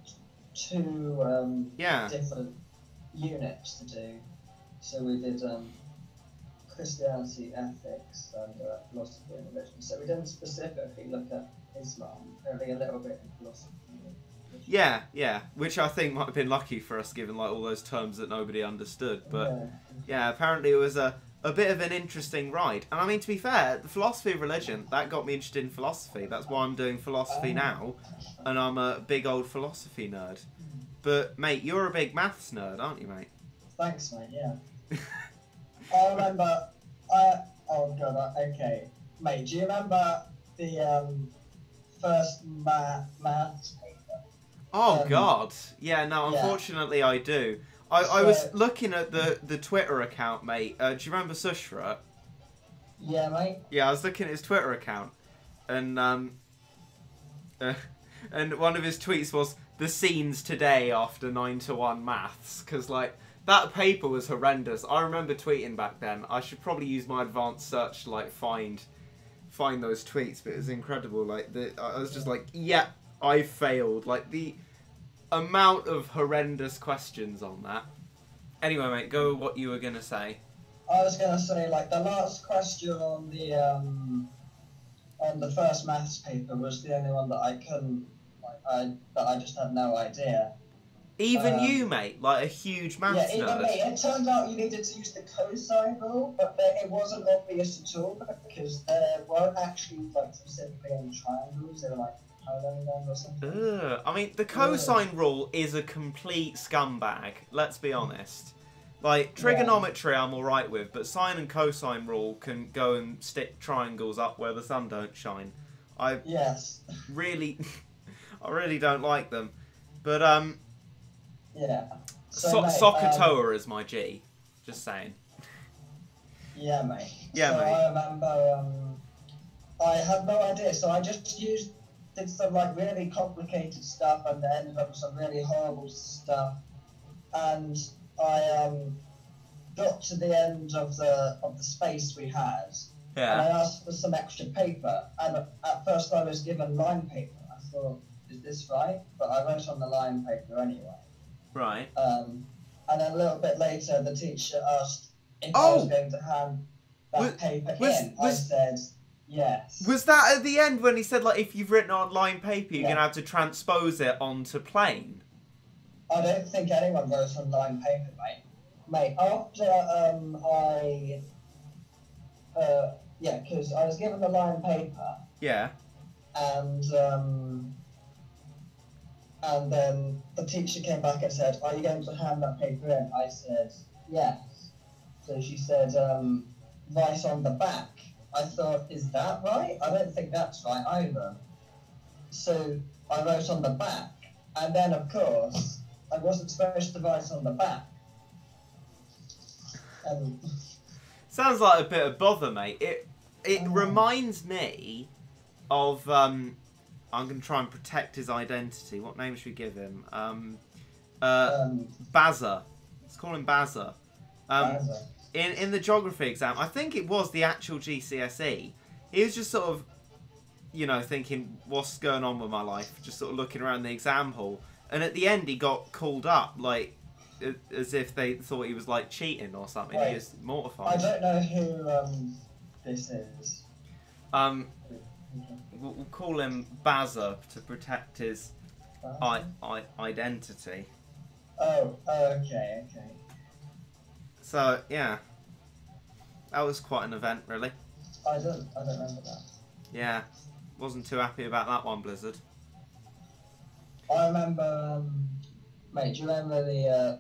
Speaker 3: 2 different units to do. So we did Christianity, ethics, and philosophy and religion. So we didn't specifically look at Islam, only a little bit in philosophy.
Speaker 2: Yeah, which I think might have been lucky for us, given like all those terms that nobody understood. But yeah, apparently it was a bit of an interesting ride. And I mean, to be fair, the philosophy of religion, that got me interested in philosophy. That's why I'm doing philosophy now, and I'm a big old philosophy nerd. But mate, you're a big maths nerd, aren't you, mate?
Speaker 3: Thanks, mate. Yeah. I remember. Okay, mate. Do you remember the first maths paper?
Speaker 2: Oh God, yeah. No, unfortunately, I do. I was looking at the Twitter account, mate. Do you remember Sushra?
Speaker 3: Yeah, mate.
Speaker 2: Yeah, I was looking at his Twitter account, and one of his tweets was the scenes today after 9-1 maths, because like that paper was horrendous. I remember tweeting back then. I should probably use my advanced search to like find those tweets, but it was incredible. Like I was just like, yeah, I failed. Like the amount of horrendous questions on that. Anyway, mate, go with what you were gonna say.
Speaker 3: I was gonna say, like, the last question on the first maths paper was the only one that I couldn't, that I just had no idea.
Speaker 2: Even you, mate, like a huge maths nerd.
Speaker 3: Mate, it turned out you needed to use the cosine rule, but it wasn't obvious at all because there weren't actually like specifically any triangles. They were like or something.
Speaker 2: I mean, the cosine rule is a complete scumbag. Let's be honest. Like trigonometry, I'm all right with, but sine and cosine rule can go and stick triangles up where the sun don't shine. I really don't like them. But
Speaker 3: yeah.
Speaker 2: Sokotoa is my G. Just saying.
Speaker 3: Yeah, mate.
Speaker 2: Yeah,
Speaker 3: so
Speaker 2: mate.
Speaker 3: I remember. I had no idea, so I just did some like really complicated stuff and then ended up with some really horrible stuff. And I got to the end of the space we had.
Speaker 2: Yeah.
Speaker 3: And I asked for some extra paper. And at first I was given line paper. I thought, is this right? But I wrote on the line paper anyway.
Speaker 2: Right.
Speaker 3: And then a little bit later, the teacher asked if I was going to hand that paper in. I said yes.
Speaker 2: Was that at the end when he said, like, if you've written on line paper, you're going to have to transpose it onto plain?
Speaker 3: I don't think anyone wrote on line paper, mate. Mate, after Yeah, because I was given the line paper,
Speaker 2: Yeah.
Speaker 3: and then the teacher came back and said, "Are you going to hand that paper in?" I said, "Yes." So she said, "Write on the back." I thought, is that right? I don't think that's right either. So I wrote on the back, and then of course I wasn't supposed to write on the back.
Speaker 2: Sounds like a bit of bother, mate. It reminds me of I'm gonna try and protect his identity. What name should we give him? Bazza. Let's call him Bazza. In the geography exam, I think it was the actual GCSE. He was just sort of, you know, thinking, what's going on with my life? Just sort of looking around the exam hall, and at the end he got called up like as if they thought he was like cheating or something.
Speaker 3: Right.
Speaker 2: He was mortified.
Speaker 3: I don't know who this is.
Speaker 2: We'll call him Bazza to protect his identity.
Speaker 3: Oh, okay.
Speaker 2: So yeah, that was quite an event, really.
Speaker 3: I don't remember that.
Speaker 2: Yeah, wasn't too happy about that one, Blizzard.
Speaker 3: I remember, mate. Do you remember the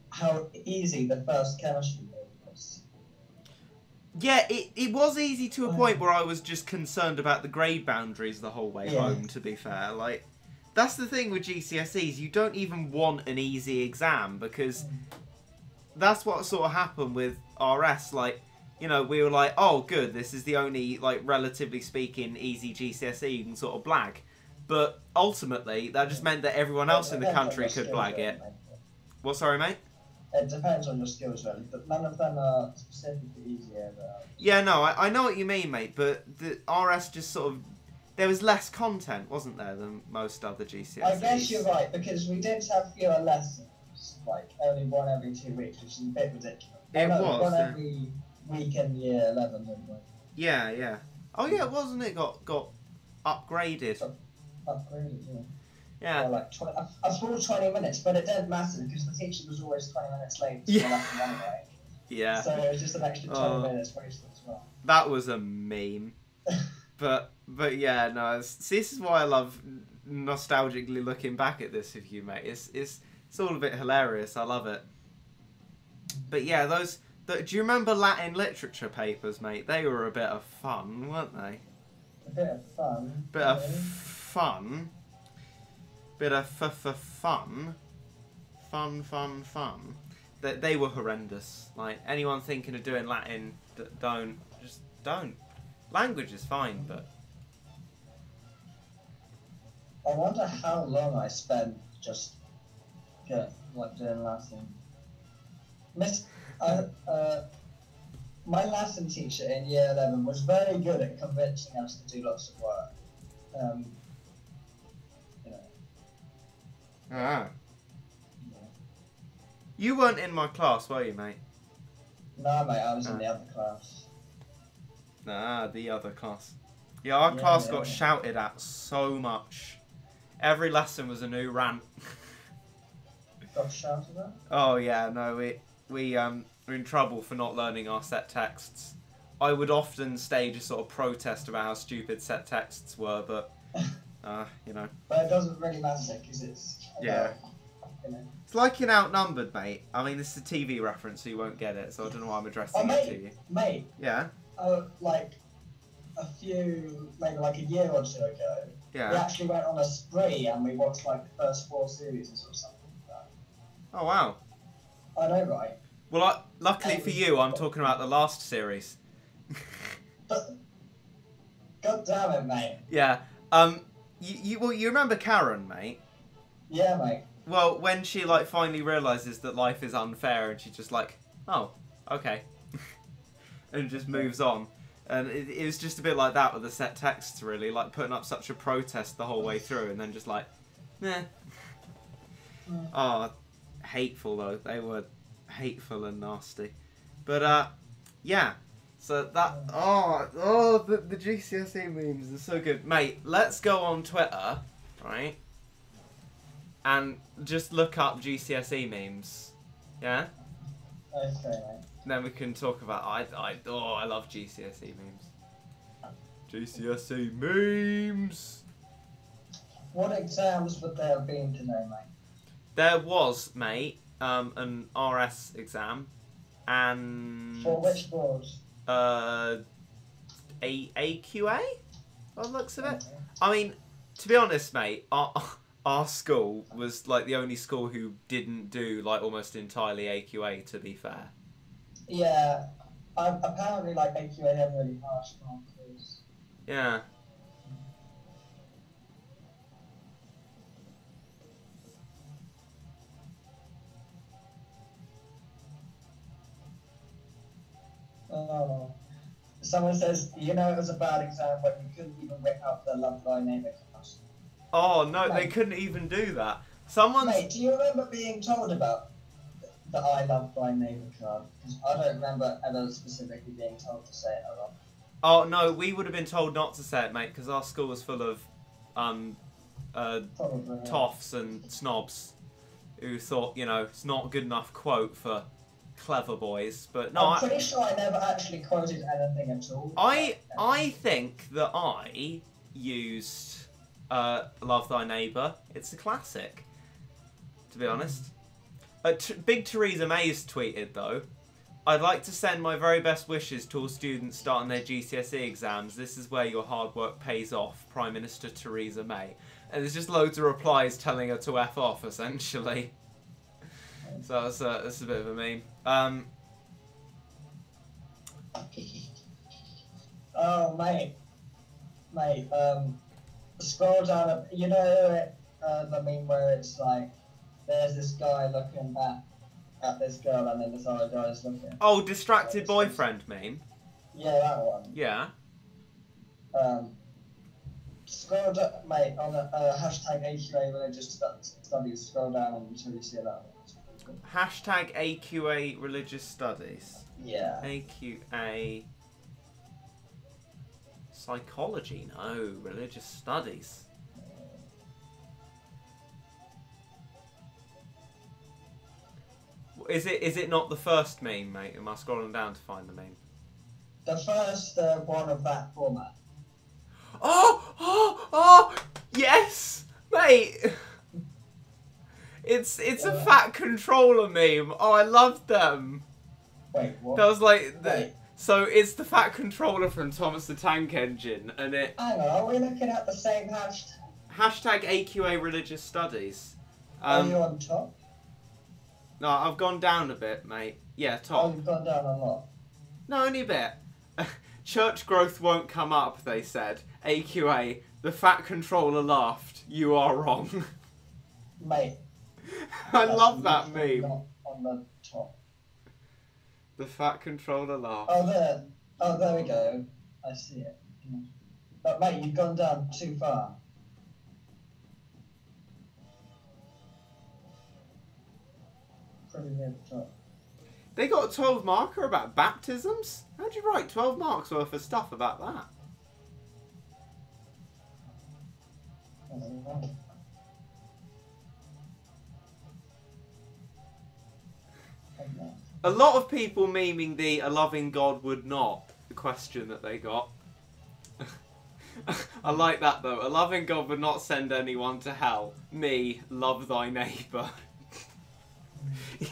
Speaker 3: how easy the first chemistry bit was?
Speaker 2: Yeah, it was easy to a point where I was just concerned about the grade boundaries the whole way home, to be fair. Like, that's the thing with GCSEs, you don't even want an easy exam, because that's what sort of happened with RS. Like, you know, we were like, oh, good, this is the only, like, relatively speaking, easy GCSE you can sort of blag. But ultimately, that just meant that everyone else in the country could blag it. What, sorry, mate?
Speaker 3: It depends on your skills, really, but none of them are specifically easier than others.
Speaker 2: Yeah, no, I know what you mean, mate, but the RS just sort of... There was less content, wasn't there, than most other GCSEs?
Speaker 3: I guess you're right, because we did have fewer lessons, like only one every 2 weeks, which is a bit ridiculous.
Speaker 2: It was,
Speaker 3: one every week in year 11, didn't we?
Speaker 2: Yeah. Oh, yeah, wasn't it? Got upgraded.
Speaker 3: Upgraded, yeah.
Speaker 2: Yeah.
Speaker 3: Or like a full 20 minutes, but it didn't matter because the teacher was always 20 minutes late to the lesson anyway.
Speaker 2: Yeah.
Speaker 3: So it was just an extra 20 minutes wasted as well.
Speaker 2: That was a meme. but yeah, no. This is why I love nostalgically looking back at this with you, mate. It's all a bit hilarious. I love it. But yeah, do you remember Latin literature papers, mate? They were a bit of fun, weren't they?
Speaker 3: A bit of fun.
Speaker 2: Bit of fun. Bit of fun. Fun. They were horrendous. Like, anyone thinking of doing Latin, don't. Language is fine, but...
Speaker 3: I wonder how long I spent just doing Latin. My Latin teacher in year 11 was very good at convincing us to do lots of work.
Speaker 2: Ah. You weren't in my class, were you, mate?
Speaker 3: No, mate, I was in the other class.
Speaker 2: Nah, the other class. Yeah, our class got shouted at so much. Every lesson was a new rant.
Speaker 3: Got shouted at?
Speaker 2: Oh yeah, no, we were in trouble for not learning our set texts. I would often stage a sort of protest about how stupid set texts were, but you know.
Speaker 3: But it doesn't really matter because it's
Speaker 2: yeah.
Speaker 3: You know.
Speaker 2: It's like in Outnumbered, mate. I mean, this is a TV reference, so you won't get it. So I don't know why I'm addressing it to you.
Speaker 3: Mate.
Speaker 2: Yeah.
Speaker 3: Like maybe like a year or two ago.
Speaker 2: Yeah.
Speaker 3: We actually went on a spree and we watched like the first 4 series or something like that.
Speaker 2: Oh wow.
Speaker 3: I know, right?
Speaker 2: Well, luckily for you, I'm talking about the last series.
Speaker 3: But God damn it, mate.
Speaker 2: Yeah. You remember Karen, mate?
Speaker 3: Yeah, mate.
Speaker 2: Well, when she like finally realizes that life is unfair, and she's just like, oh, okay, and just moves on. And it was just a bit like that with the set texts, really, like putting up such a protest the whole way through, and then just like, meh. Oh, hateful though. They were hateful and nasty. But yeah. So that the GCSE memes are so good, mate. Let's go on Twitter, right? And just look up GCSE memes, yeah.
Speaker 3: Okay, mate.
Speaker 2: Then we can talk about I love GCSE memes. GCSE memes.
Speaker 3: What exams would there have been today, mate?
Speaker 2: There was, mate, an RS exam, and
Speaker 3: For which board?
Speaker 2: AQA, by the looks of it. I mean, to be honest, mate, our school was like the only school who didn't do like almost entirely AQA. To be fair.
Speaker 3: Yeah, apparently like AQA have really harsh markers.
Speaker 2: Yeah.
Speaker 3: Oh. Someone says, you know, it was a bad exam when you couldn't even whip up the Love Thy Neighbour class.
Speaker 2: Oh no,
Speaker 3: Mate.
Speaker 2: they couldn't even do that. Someone's.
Speaker 3: Mate, do you remember being told about the I Love Thy Neighbour card? Because I don't remember ever specifically being told to say it a lot.
Speaker 2: Oh no, we would have been told not to say it, mate, because our school was full of
Speaker 3: Probably. Yeah.
Speaker 2: toffs and snobs who thought, you know, it's not a good enough quote for clever boys. But no,
Speaker 3: I'm pretty sure I never actually quoted anything at all.
Speaker 2: I think that I used Love Thy Neighbour. It's a classic, to be honest. Big Theresa May's tweeted, though, I'd like to send my very best wishes to all students starting their GCSE exams. This is where your hard work pays off. Prime Minister Theresa May. And there's just loads of replies telling her to F off, essentially. So that's a bit of a meme.
Speaker 3: Oh, mate. Scroll down, you know the meme where it's like, there's this guy looking at this girl and then this other guy is looking.
Speaker 2: Oh, distracted boyfriend meme.
Speaker 3: Yeah, that one.
Speaker 2: Yeah.
Speaker 3: Scroll down, mate, on the hashtag AQA religious studies, scroll down until you see that one.
Speaker 2: Hashtag AQA religious studies.
Speaker 3: Yeah.
Speaker 2: AQA psychology. No, religious studies. Is it not the first meme, mate? Am I scrolling down to find the meme?
Speaker 3: The first one of that format.
Speaker 2: Oh! Yes, mate. It's a fat controller meme. Oh, I loved them.
Speaker 3: Wait, what?
Speaker 2: That was like
Speaker 3: Wait.
Speaker 2: So it's the fat controller from Thomas the Tank Engine, and it
Speaker 3: Hang on, are we looking at the same hashtag?
Speaker 2: hashtag AQA religious studies.
Speaker 3: Are you on top?
Speaker 2: No, I've gone down a bit, mate. Yeah,
Speaker 3: Oh,
Speaker 2: top.
Speaker 3: you've gone down a lot.
Speaker 2: No, only a bit. Church growth won't come up, they said. AQA, the fat controller laughed. You are wrong.
Speaker 3: Mate.
Speaker 2: I
Speaker 3: that's
Speaker 2: love that
Speaker 3: literally
Speaker 2: meme.
Speaker 3: Not on the top.
Speaker 2: The fat controller laughed.
Speaker 3: Oh, there. Oh, there we go. I see it. But mate, you've gone down too far. Pretty near the top.
Speaker 2: They got a 12 marker about baptisms? How'd you write 12 marks worth of stuff about that?
Speaker 3: I don't know.
Speaker 2: A lot of people memeing the "a loving God would not" question that they got. I like that though. A loving God would not send anyone to hell. Me, love thy neighbour.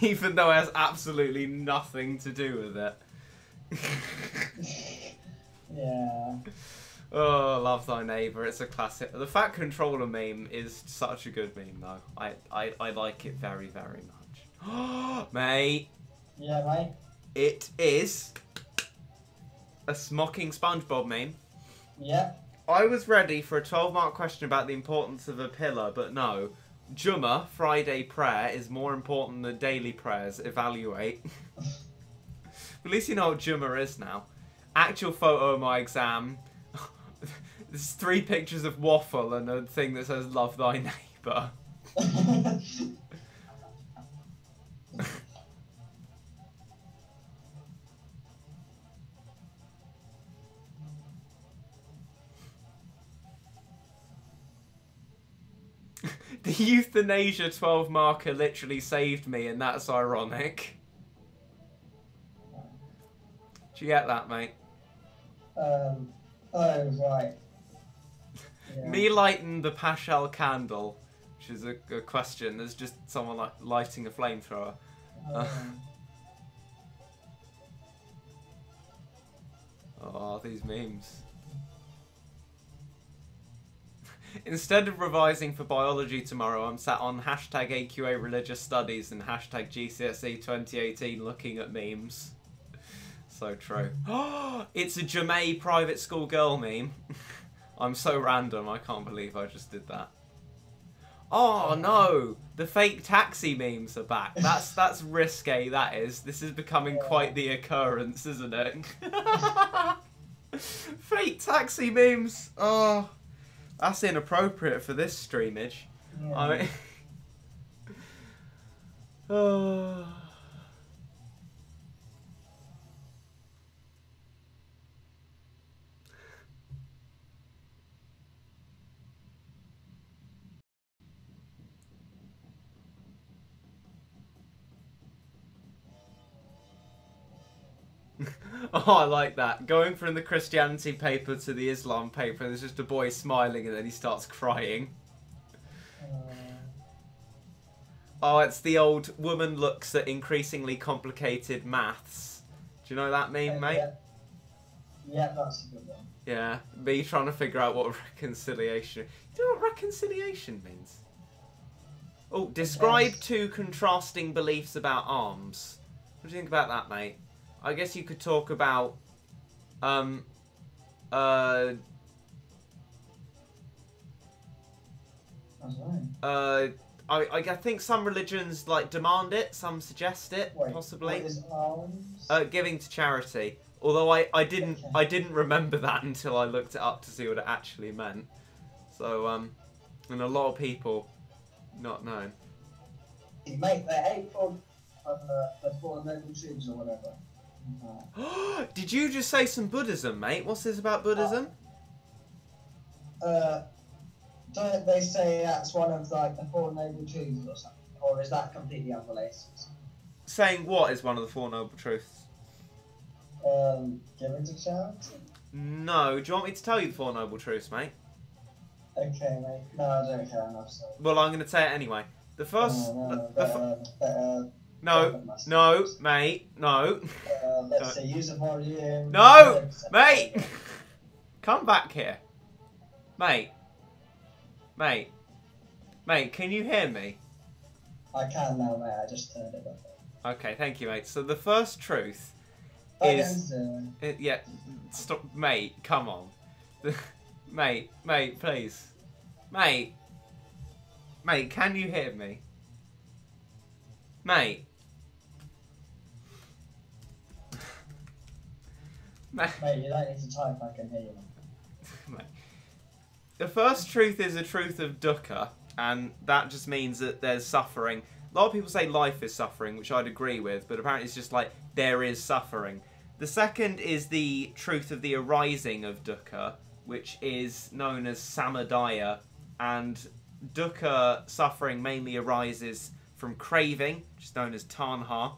Speaker 2: Even though it has absolutely nothing to do with it.
Speaker 3: Yeah.
Speaker 2: Oh, love thy neighbour. It's a classic. The fat controller meme is such a good meme though. I like it very, very much. Mate.
Speaker 3: Yeah, mate.
Speaker 2: It is a mocking SpongeBob meme.
Speaker 3: Yeah.
Speaker 2: I was ready for a 12-mark question about the importance of a pillar, but no. Jummah, Friday prayer, is more important than daily prayers. Evaluate. At least you know what Jummah is now. Actual photo of my exam. There's 3 pictures of waffle and a thing that says "Love thy neighbour." The euthanasia 12 marker literally saved me, and that's ironic. Do you get that, mate?
Speaker 3: Oh, right. Yeah.
Speaker 2: Me lighting the Pashel candle, which is a question. There's just someone like lighting a flamethrower. Oh, these memes. Instead of revising for biology tomorrow, I'm sat on hashtag AQA religious studies and hashtag GCSE 2018 looking at memes. So true. It's a Jamae private school girl meme. I'm so random, I can't believe I just did that. Oh no! The fake taxi memes are back. That's risque, that is. This is becoming quite the occurrence, isn't it? Fake taxi memes! Oh, that's inappropriate for this streamage.
Speaker 3: Yeah.
Speaker 2: I mean... Oh... Oh, I like that. Going from the Christianity paper to the Islam paper, there's just a boy smiling and then he starts crying. Oh, it's the old woman looks at increasingly complicated maths. Do you know that meme, mate?
Speaker 3: Yeah, that's a good one.
Speaker 2: Yeah, me trying to figure out what reconciliation... Do you know what reconciliation means? Oh, describe two contrasting beliefs about arms. What do you think about that, mate? I guess you could talk about, I think some religions like demand it, some suggest it, possibly.
Speaker 3: What is arms?
Speaker 2: Giving to charity. Although I didn't remember that until I looked it up to see what it actually meant. So and a lot of people not known.
Speaker 3: Mate, they hate on the Four Noble Truths or whatever.
Speaker 2: Did you just say some Buddhism, mate? What's this about Buddhism?
Speaker 3: Don't they say that's one of like the Four Noble Truths or something? Or is that completely unrelated?
Speaker 2: Saying what is one of the Four Noble Truths?
Speaker 3: Giving to charity?
Speaker 2: No, do you want me to tell you the Four Noble Truths, mate?
Speaker 3: Okay, mate. No, I don't care enough, so...
Speaker 2: Well, I'm going to say it anyway. The first...
Speaker 3: No,
Speaker 2: mate, no.
Speaker 3: Let's say use a volume.
Speaker 2: No, mate! Come back here. Mate, can you hear me?
Speaker 3: I can now, mate. I just turned it off.
Speaker 2: Okay, thank you, mate. So the first truth is... yeah, stop. Mate, come on. Mate, please. Mate, can you hear me? Mate,
Speaker 3: you don't need to type, I can hear you.
Speaker 2: The first truth is a truth of dukkha, and that just means that there's suffering. A lot of people say life is suffering, which I'd agree with, but apparently it's just like there is suffering. The second is the truth of the arising of dukkha, which is known as samadaya, and dukkha suffering mainly arises from craving, which is known as tanha.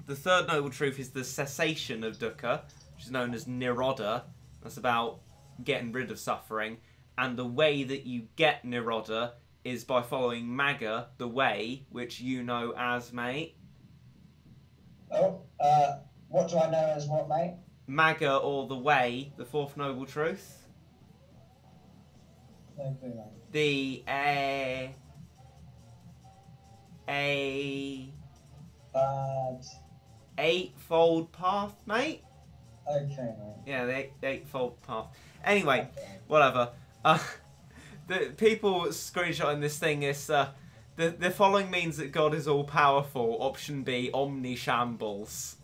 Speaker 2: The third noble truth is the cessation of dukkha, which is known as nirodha. That's about getting rid of suffering. And the way that you get nirodha is by following magga, the way, which you know as, mate.
Speaker 3: Oh, what do I know as what, mate?
Speaker 2: Magga, or the way, the fourth noble truth.
Speaker 3: No clue, mate.
Speaker 2: The
Speaker 3: Bad.
Speaker 2: Eightfold path, mate.
Speaker 3: Okay, mate.
Speaker 2: Yeah, the eightfold path. Anyway, whatever. The people screenshotting this thing is the following means that God is all powerful. Option B, omni shambles.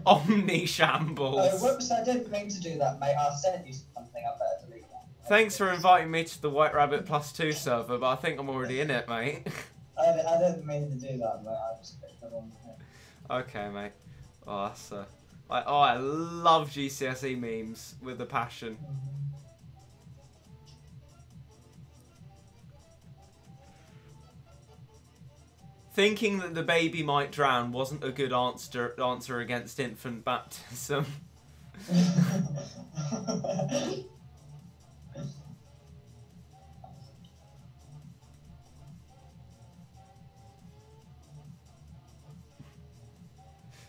Speaker 2: Omni shambles.
Speaker 3: Whoops! I didn't mean to do that, mate. I sent you something. I better delete that.
Speaker 2: Thanks for inviting me to the White Rabbit +2 server, but I think I'm already in it, mate.
Speaker 3: I didn't mean to do that, mate. I just clicked the wrong thing.
Speaker 2: Okay, mate. Oh, that's I love GCSE memes with a passion. Thinking that the baby might drown wasn't a good answer against infant baptism.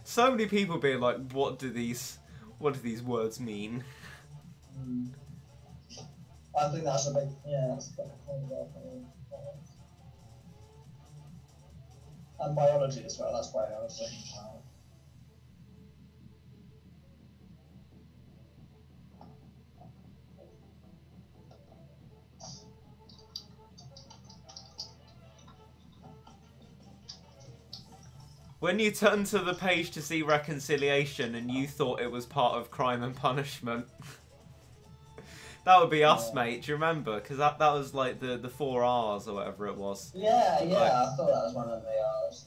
Speaker 2: So many people being like, what do these words mean?
Speaker 3: I think that's a big, that's a big thing. And biology as well, that's why I was thinking about.
Speaker 2: When you turned to the page to see reconciliation and you thought it was part of crime and punishment. That would be us, mate. Do you remember? Because that was like the 4 R's or whatever it was.
Speaker 3: Yeah,
Speaker 2: like,
Speaker 3: I thought that was one of the R's.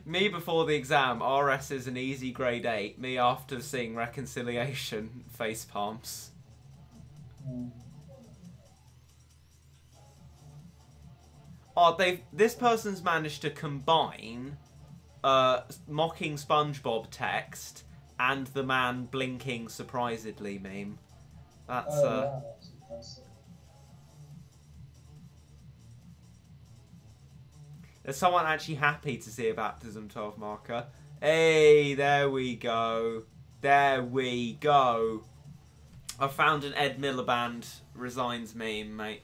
Speaker 2: Me before the exam, RS is an easy grade 8. Me after seeing reconciliation, face palms. Oh, this person's managed to combine mocking SpongeBob text and the man blinking surprisedly meme. That's
Speaker 3: that's impressive.
Speaker 2: There's someone actually happy to see a baptism 12 marker. Hey, there we go. There we go. I found an Ed Miliband resigns meme, mate.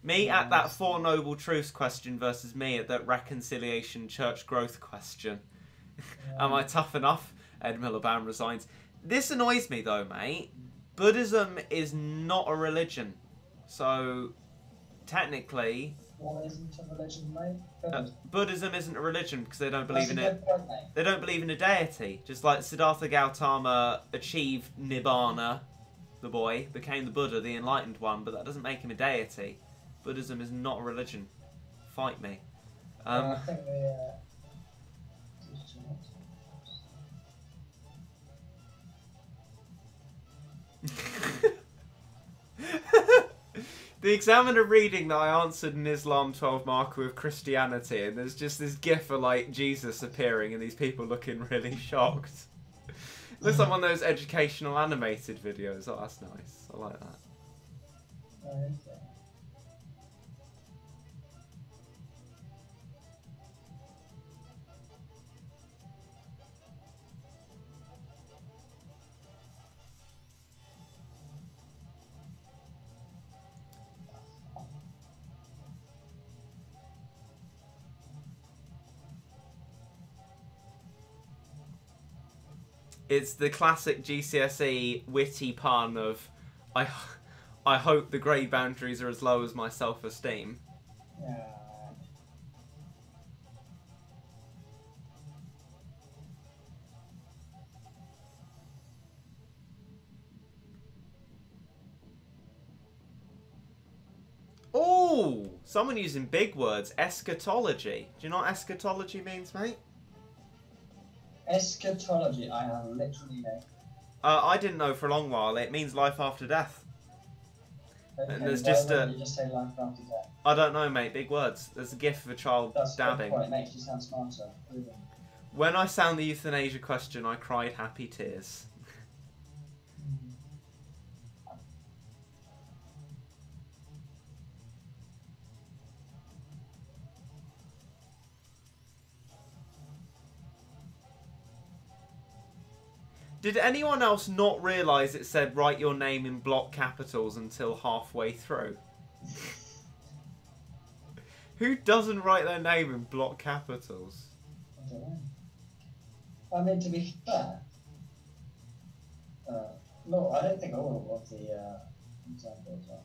Speaker 2: Me at that 4 Noble Truths question versus me at that reconciliation church growth question. Am I tough enough? Ed Miliband resigns. This annoys me though, mate. Buddhism is not a religion. So, technically...
Speaker 3: What isn't a religion, mate?
Speaker 2: Buddhism isn't a religion because they don't believe in
Speaker 3: That's a
Speaker 2: it.
Speaker 3: good point, mate.
Speaker 2: They don't believe in a deity. Just like Siddhartha Gautama achieved Nibbana, the boy, became the Buddha, the enlightened one, but that doesn't make him a deity. Buddhism is not a religion. Fight me.
Speaker 3: I think
Speaker 2: the examiner reading that I answered an Islam 12 marker with Christianity, and there's just this gif of like Jesus appearing and these people looking really shocked. Looks like one of those educational animated videos. Oh, that's nice. I like that. It's the classic GCSE witty pun of, I hope the grade boundaries are as low as my self-esteem.
Speaker 3: Yeah.
Speaker 2: Oh, someone using big words. Eschatology. Do you know what eschatology means, mate?
Speaker 3: Eschatology, I have literally no.
Speaker 2: I didn't know for a long while. It means life after death.
Speaker 3: Okay,
Speaker 2: And there's
Speaker 3: why
Speaker 2: just
Speaker 3: wouldn't you just say life after death?
Speaker 2: I don't know, mate. Big words. There's a gif of a child
Speaker 3: That's
Speaker 2: dabbing.
Speaker 3: It makes you sound smarter. Proven.
Speaker 2: When I sound the euthanasia question, I cried happy tears. Did anyone else not realise it said write your name in block capitals until halfway through? Who doesn't write their name in block capitals?
Speaker 3: I don't know. I mean, to be fair, no, I don't think all of the examples are.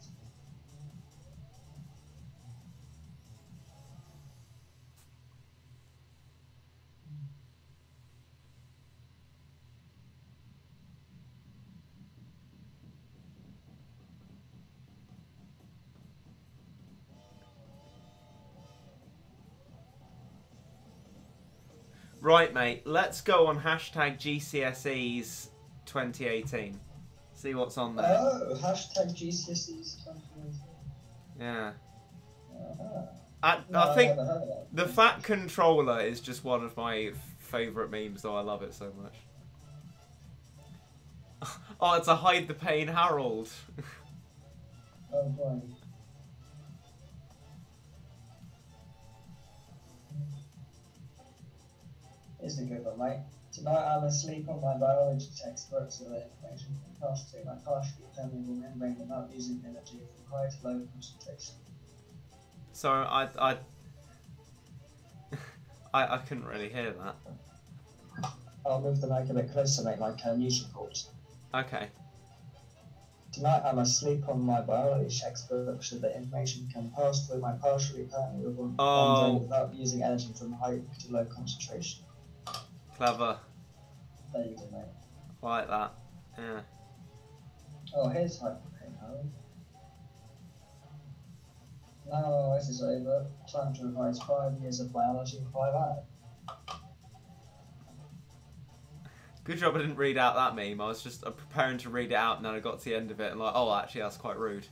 Speaker 2: Right, mate, let's go on hashtag GCSEs 2018. See what's on there.
Speaker 3: Oh, hashtag GCSEs 2018.
Speaker 2: Yeah.
Speaker 3: Uh-huh.
Speaker 2: I think
Speaker 3: never heard of that.
Speaker 2: the fat controller is just one of my favourite memes, though I love it so much. Oh, it's a hide the pain Harold.
Speaker 3: Oh boy. Here's a good one, mate. Tonight I'm asleep on my biology textbook so that information can pass through my partially permeable membrane without using energy from high to low concentration.
Speaker 2: Sorry, I couldn't really hear that.
Speaker 3: I'll move the mic a bit closer to make my news report.
Speaker 2: Okay.
Speaker 3: Tonight I'm asleep on my biology textbook so that information can pass through my partially permeable membrane without using energy from high to low concentration.
Speaker 2: Clever.
Speaker 3: There you go, mate.
Speaker 2: I like that. Yeah.
Speaker 3: Oh, here's hyperpain, Harold. Now this is over. Time to revise 5 years of biology in 5 hours.
Speaker 2: Good job I didn't read out that meme. I was just preparing to read it out and then I got to the end of it and like, oh, actually that's quite rude.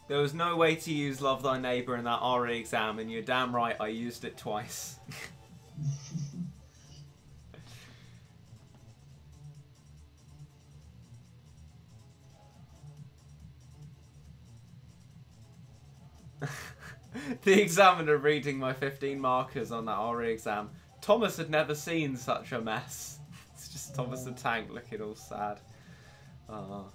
Speaker 2: There was no way to use Love Thy Neighbour in that RE exam, and you're damn right I used it twice. The examiner reading my 15 markers on that RE exam. Thomas had never seen such a mess. It's just Thomas the Tank looking all sad. Oh.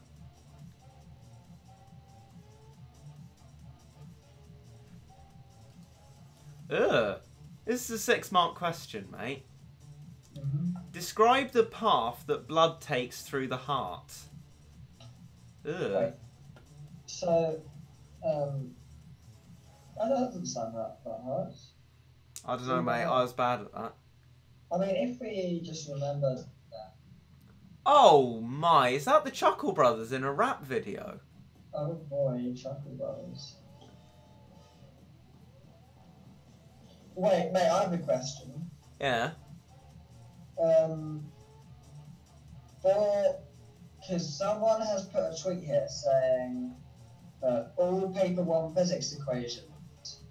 Speaker 2: Ugh. This is a 6-mark question, mate. Describe the path that blood takes through the heart. Ugh.
Speaker 3: Right. So, that doesn't sound that hard.
Speaker 2: I don't know, mate. I was bad at that.
Speaker 3: I mean, if we just remembered that.
Speaker 2: Oh my, is that the Chuckle Brothers in a rap video?
Speaker 3: Oh boy, Chuckle Brothers. Wait, mate, I have a question.
Speaker 2: Yeah.
Speaker 3: Because someone has put a tweet here saying that all paper 1 physics equations,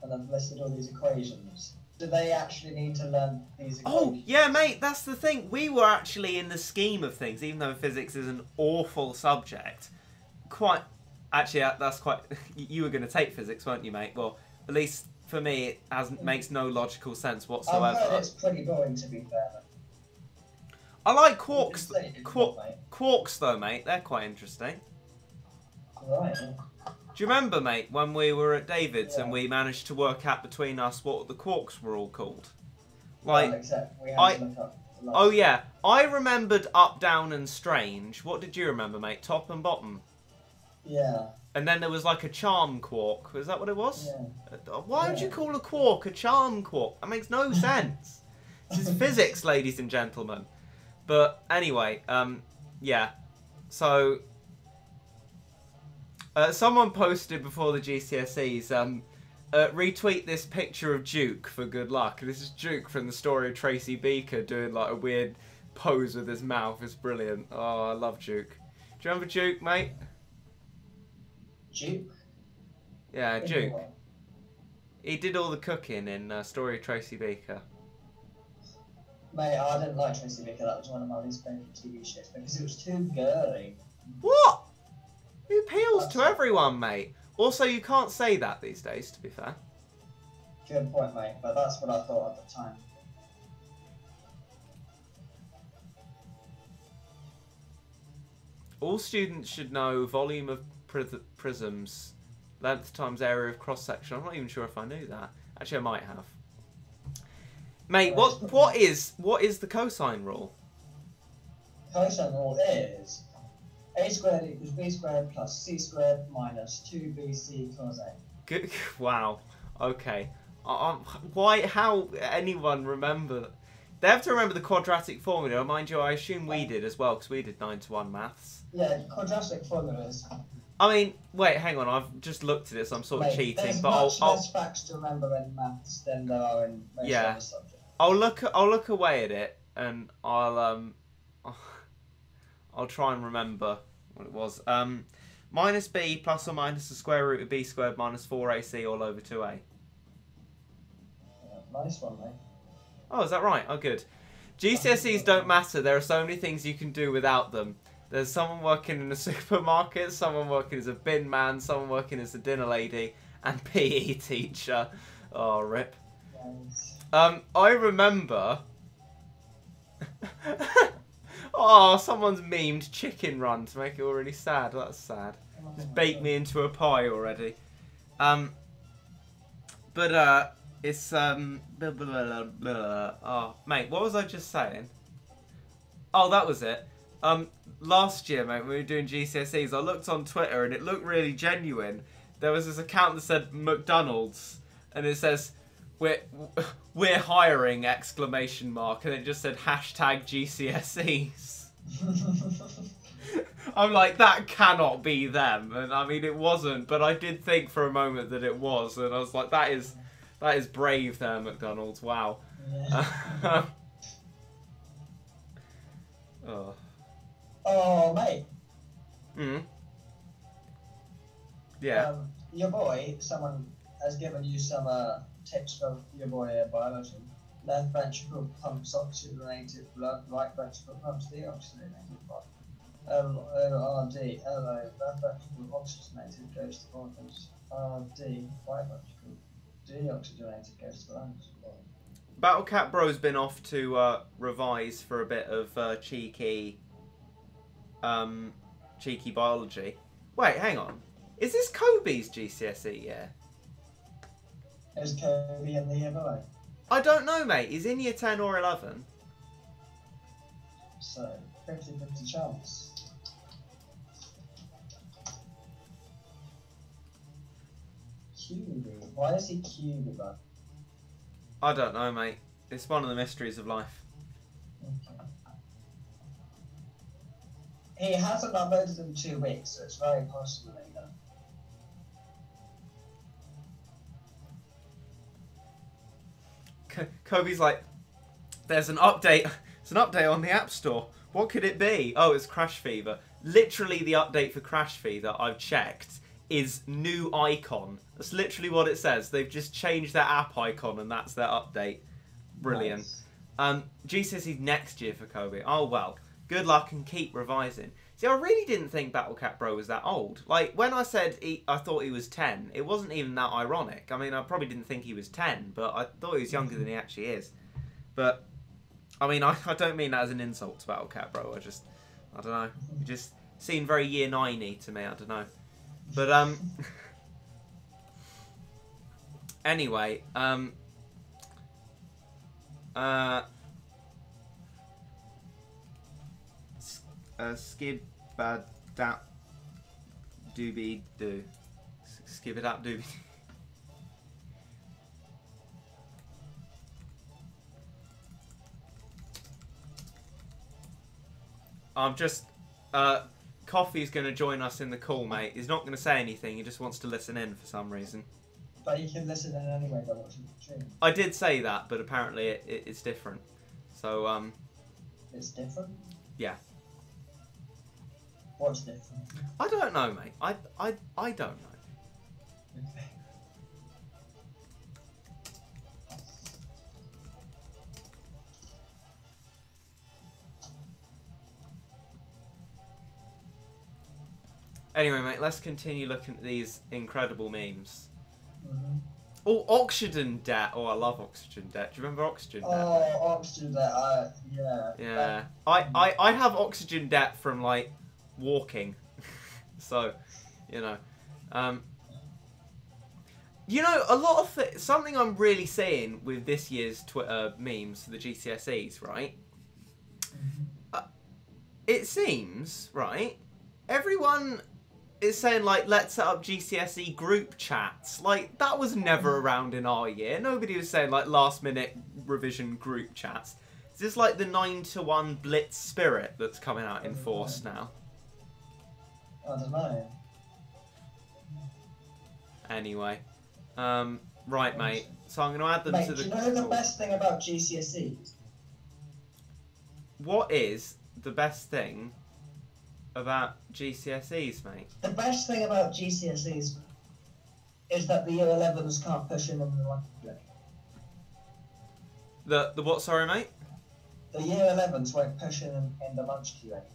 Speaker 3: and I've listed all these equations. Do they actually need to learn these equations?
Speaker 2: Oh, yeah, mate, that's the thing. We were actually, in the scheme of things, even though physics is an awful subject, quite... Actually, that's quite... You were going to take physics, weren't you, mate? Well, at least for me, it makes no logical sense whatsoever.
Speaker 3: I've heard it's pretty boring, to be fair.
Speaker 2: I like quarks. Quarks, though, mate. They're quite interesting.
Speaker 3: Right.
Speaker 2: Do you remember, mate, when we were at David's and we managed to work out between us what the quarks were all called? Like,
Speaker 3: well, except we had to look up the
Speaker 2: oh yeah, I remembered up, down, and strange. What did you remember, mate? Top and bottom.
Speaker 3: Yeah.
Speaker 2: And then there was like a charm quark. Was that what it was?
Speaker 3: Yeah.
Speaker 2: Why would you call a quark a charm quark? That makes no sense. This is physics, ladies and gentlemen. But anyway, yeah. So, someone posted before the GCSEs, retweet this picture of Duke for good luck. This is Duke from the story of Tracy Beaker doing like a weird pose with his mouth. It's brilliant. Oh, I love Duke. Do you remember Duke, mate?
Speaker 3: Duke?
Speaker 2: Yeah, Duke. He did all the cooking in Story of Tracy Beaker.
Speaker 3: Mate, I didn't like Tracy Beaker. That was one of my least favourite TV shows because it was too girly.
Speaker 2: What? It appeals to everyone, mate. Also, you can't say that these days, to be fair.
Speaker 3: Good point, mate, but that's what I thought at the time.
Speaker 2: All students should know volume of prisms, length times area of cross-section. I'm not even sure if I knew that. Actually, I might have. Mate, what is the cosine rule?
Speaker 3: Cosine rule is a squared equals b squared plus c squared minus 2bc cos a.
Speaker 2: Good. Wow. Okay. Why? How anyone remember? They have to remember the quadratic formula. Mind you, I assume we did as well because we did 9-to-1 maths.
Speaker 3: Yeah, quadratic formulas
Speaker 2: I mean, wait, hang on. I've just looked at it, so I'm sort of cheating.
Speaker 3: There's
Speaker 2: But
Speaker 3: much less facts to remember in maths than there are in most other subjects.
Speaker 2: I'll look away at it, and I'll try and remember what it was. Minus b plus or minus the square root of b squared minus 4ac all over 2a.
Speaker 3: Nice one, mate.
Speaker 2: Oh, is that right? Oh, good. GCSEs don't matter. There are so many things you can do without them. There's someone working in a supermarket, someone working as a bin man, someone working as a dinner lady, and PE teacher. Oh, rip.
Speaker 3: Nice.
Speaker 2: I remember... Oh, someone's memed Chicken Run to make it all really sad. That's sad. Just baked me into a pie already. It's blah, blah, blah, blah. Oh, mate, what was I just saying? Oh, that was it. Last year, mate, when we were doing GCSEs, I looked on Twitter and it looked really genuine. There was this account that said McDonald's, and it says we're hiring ! And it just said hashtag GCSEs. I'm like, that cannot be them, and I mean it wasn't, but I did think for a moment that it was, and I was like, that is brave there, McDonald's. Wow.
Speaker 3: Yeah.
Speaker 2: Oh.
Speaker 3: Oh, mate.
Speaker 2: Yeah.
Speaker 3: Your boy, someone has given you some tips for your boy biology. Left ventricle pumps oxygenated blood, right ventricle pumps deoxygenated blood. RD, LO, left ventricle oxygenated goes to organs. RD, right ventricle deoxygenated goes to lungs.
Speaker 2: Battle Cat Bro's been off to revise for a bit of cheeky biology. Wait, hang on. Is this Kobe's GCSE year?
Speaker 3: Is Kobe in the year below?
Speaker 2: I don't know, mate. Is in year 10 or 11?
Speaker 3: So, 50-50 chance. QB. Why is he QB, bro?
Speaker 2: I don't know, mate. It's one of the mysteries of life.
Speaker 3: Okay. He hasn't uploaded in 2 weeks, so it's very possible that he does.
Speaker 2: Kobe's like, there's an update. It's an update on the App Store. What could it be? Oh, it's Crash Fever. Literally, the update for Crash Fever I've checked is new icon. That's literally what it says. They've just changed their app icon, and that's their update. Brilliant.
Speaker 3: Nice.
Speaker 2: GCSE's next year for Kobe. Oh well. Good luck and keep revising. See, I really didn't think Battle Cat Bro was that old. Like, when I said I thought he was 10, it wasn't even that ironic. I mean, I probably didn't think he was 10, but I thought he was younger than he actually is. But, I mean, I don't mean that as an insult to Battle Cat Bro. I don't know. He just seemed very year 9-y to me. I don't know. But, anyway, skibadap doobie doo. Skibadap doobie. I'm just Coffee's going to join us in the call, mate. He's not going to say anything. He just wants to listen in for some reason.
Speaker 3: But you can listen in anyway by watching the stream.
Speaker 2: I did say that, but apparently it's different. So
Speaker 3: It's different?
Speaker 2: Yeah.
Speaker 3: What's different?
Speaker 2: I don't know, mate. I don't know.
Speaker 3: Okay.
Speaker 2: Anyway, mate, let's continue looking at these incredible memes.
Speaker 3: Mm-hmm.
Speaker 2: Oh, oxygen debt. Oh, I love oxygen debt. Do you remember oxygen debt?
Speaker 3: Oh, oxygen debt. Yeah.
Speaker 2: Yeah. I have oxygen debt from, like, walking. So, you know. You know, a lot of something I'm really seeing with this year's Twitter memes for the GCSEs, right? It seems, right, everyone is saying, like, let's set up GCSE group chats. Like, that was never around in our year. Nobody was saying, like, last-minute revision group chats. Is this, like, the 9-to-1 blitz spirit that's coming out in force now?
Speaker 3: I don't know.
Speaker 2: Anyway. Right, mate. So I'm going to add them
Speaker 3: Mate,
Speaker 2: to the...
Speaker 3: do you know the best thing about GCSEs?
Speaker 2: What is the best thing about GCSEs, mate?
Speaker 3: The best thing about GCSEs is that the year 11s can't push in on the lunch queue.
Speaker 2: The what, sorry, mate?
Speaker 3: The year 11s won't push in the lunch queue anymore.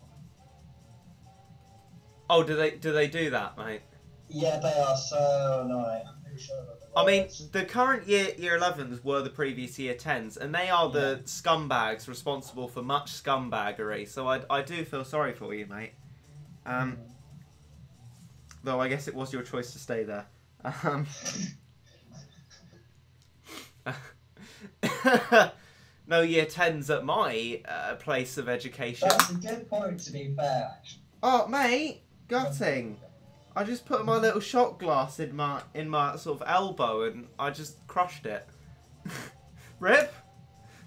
Speaker 2: Oh, do they do that, mate?
Speaker 3: Yeah, they are so annoying. I'm pretty sure that
Speaker 2: I mean, the current year 11s were the previous year 10s, and they are the scumbags responsible for much scumbaggery. So I do feel sorry for you, mate. Though I guess it was your choice to stay there. No year 10s at my place of education.
Speaker 3: That's a good point, to be fair, actually.
Speaker 2: Oh, mate, gutting. I just put my little shot glass in my sort of elbow and I just crushed it. Rip?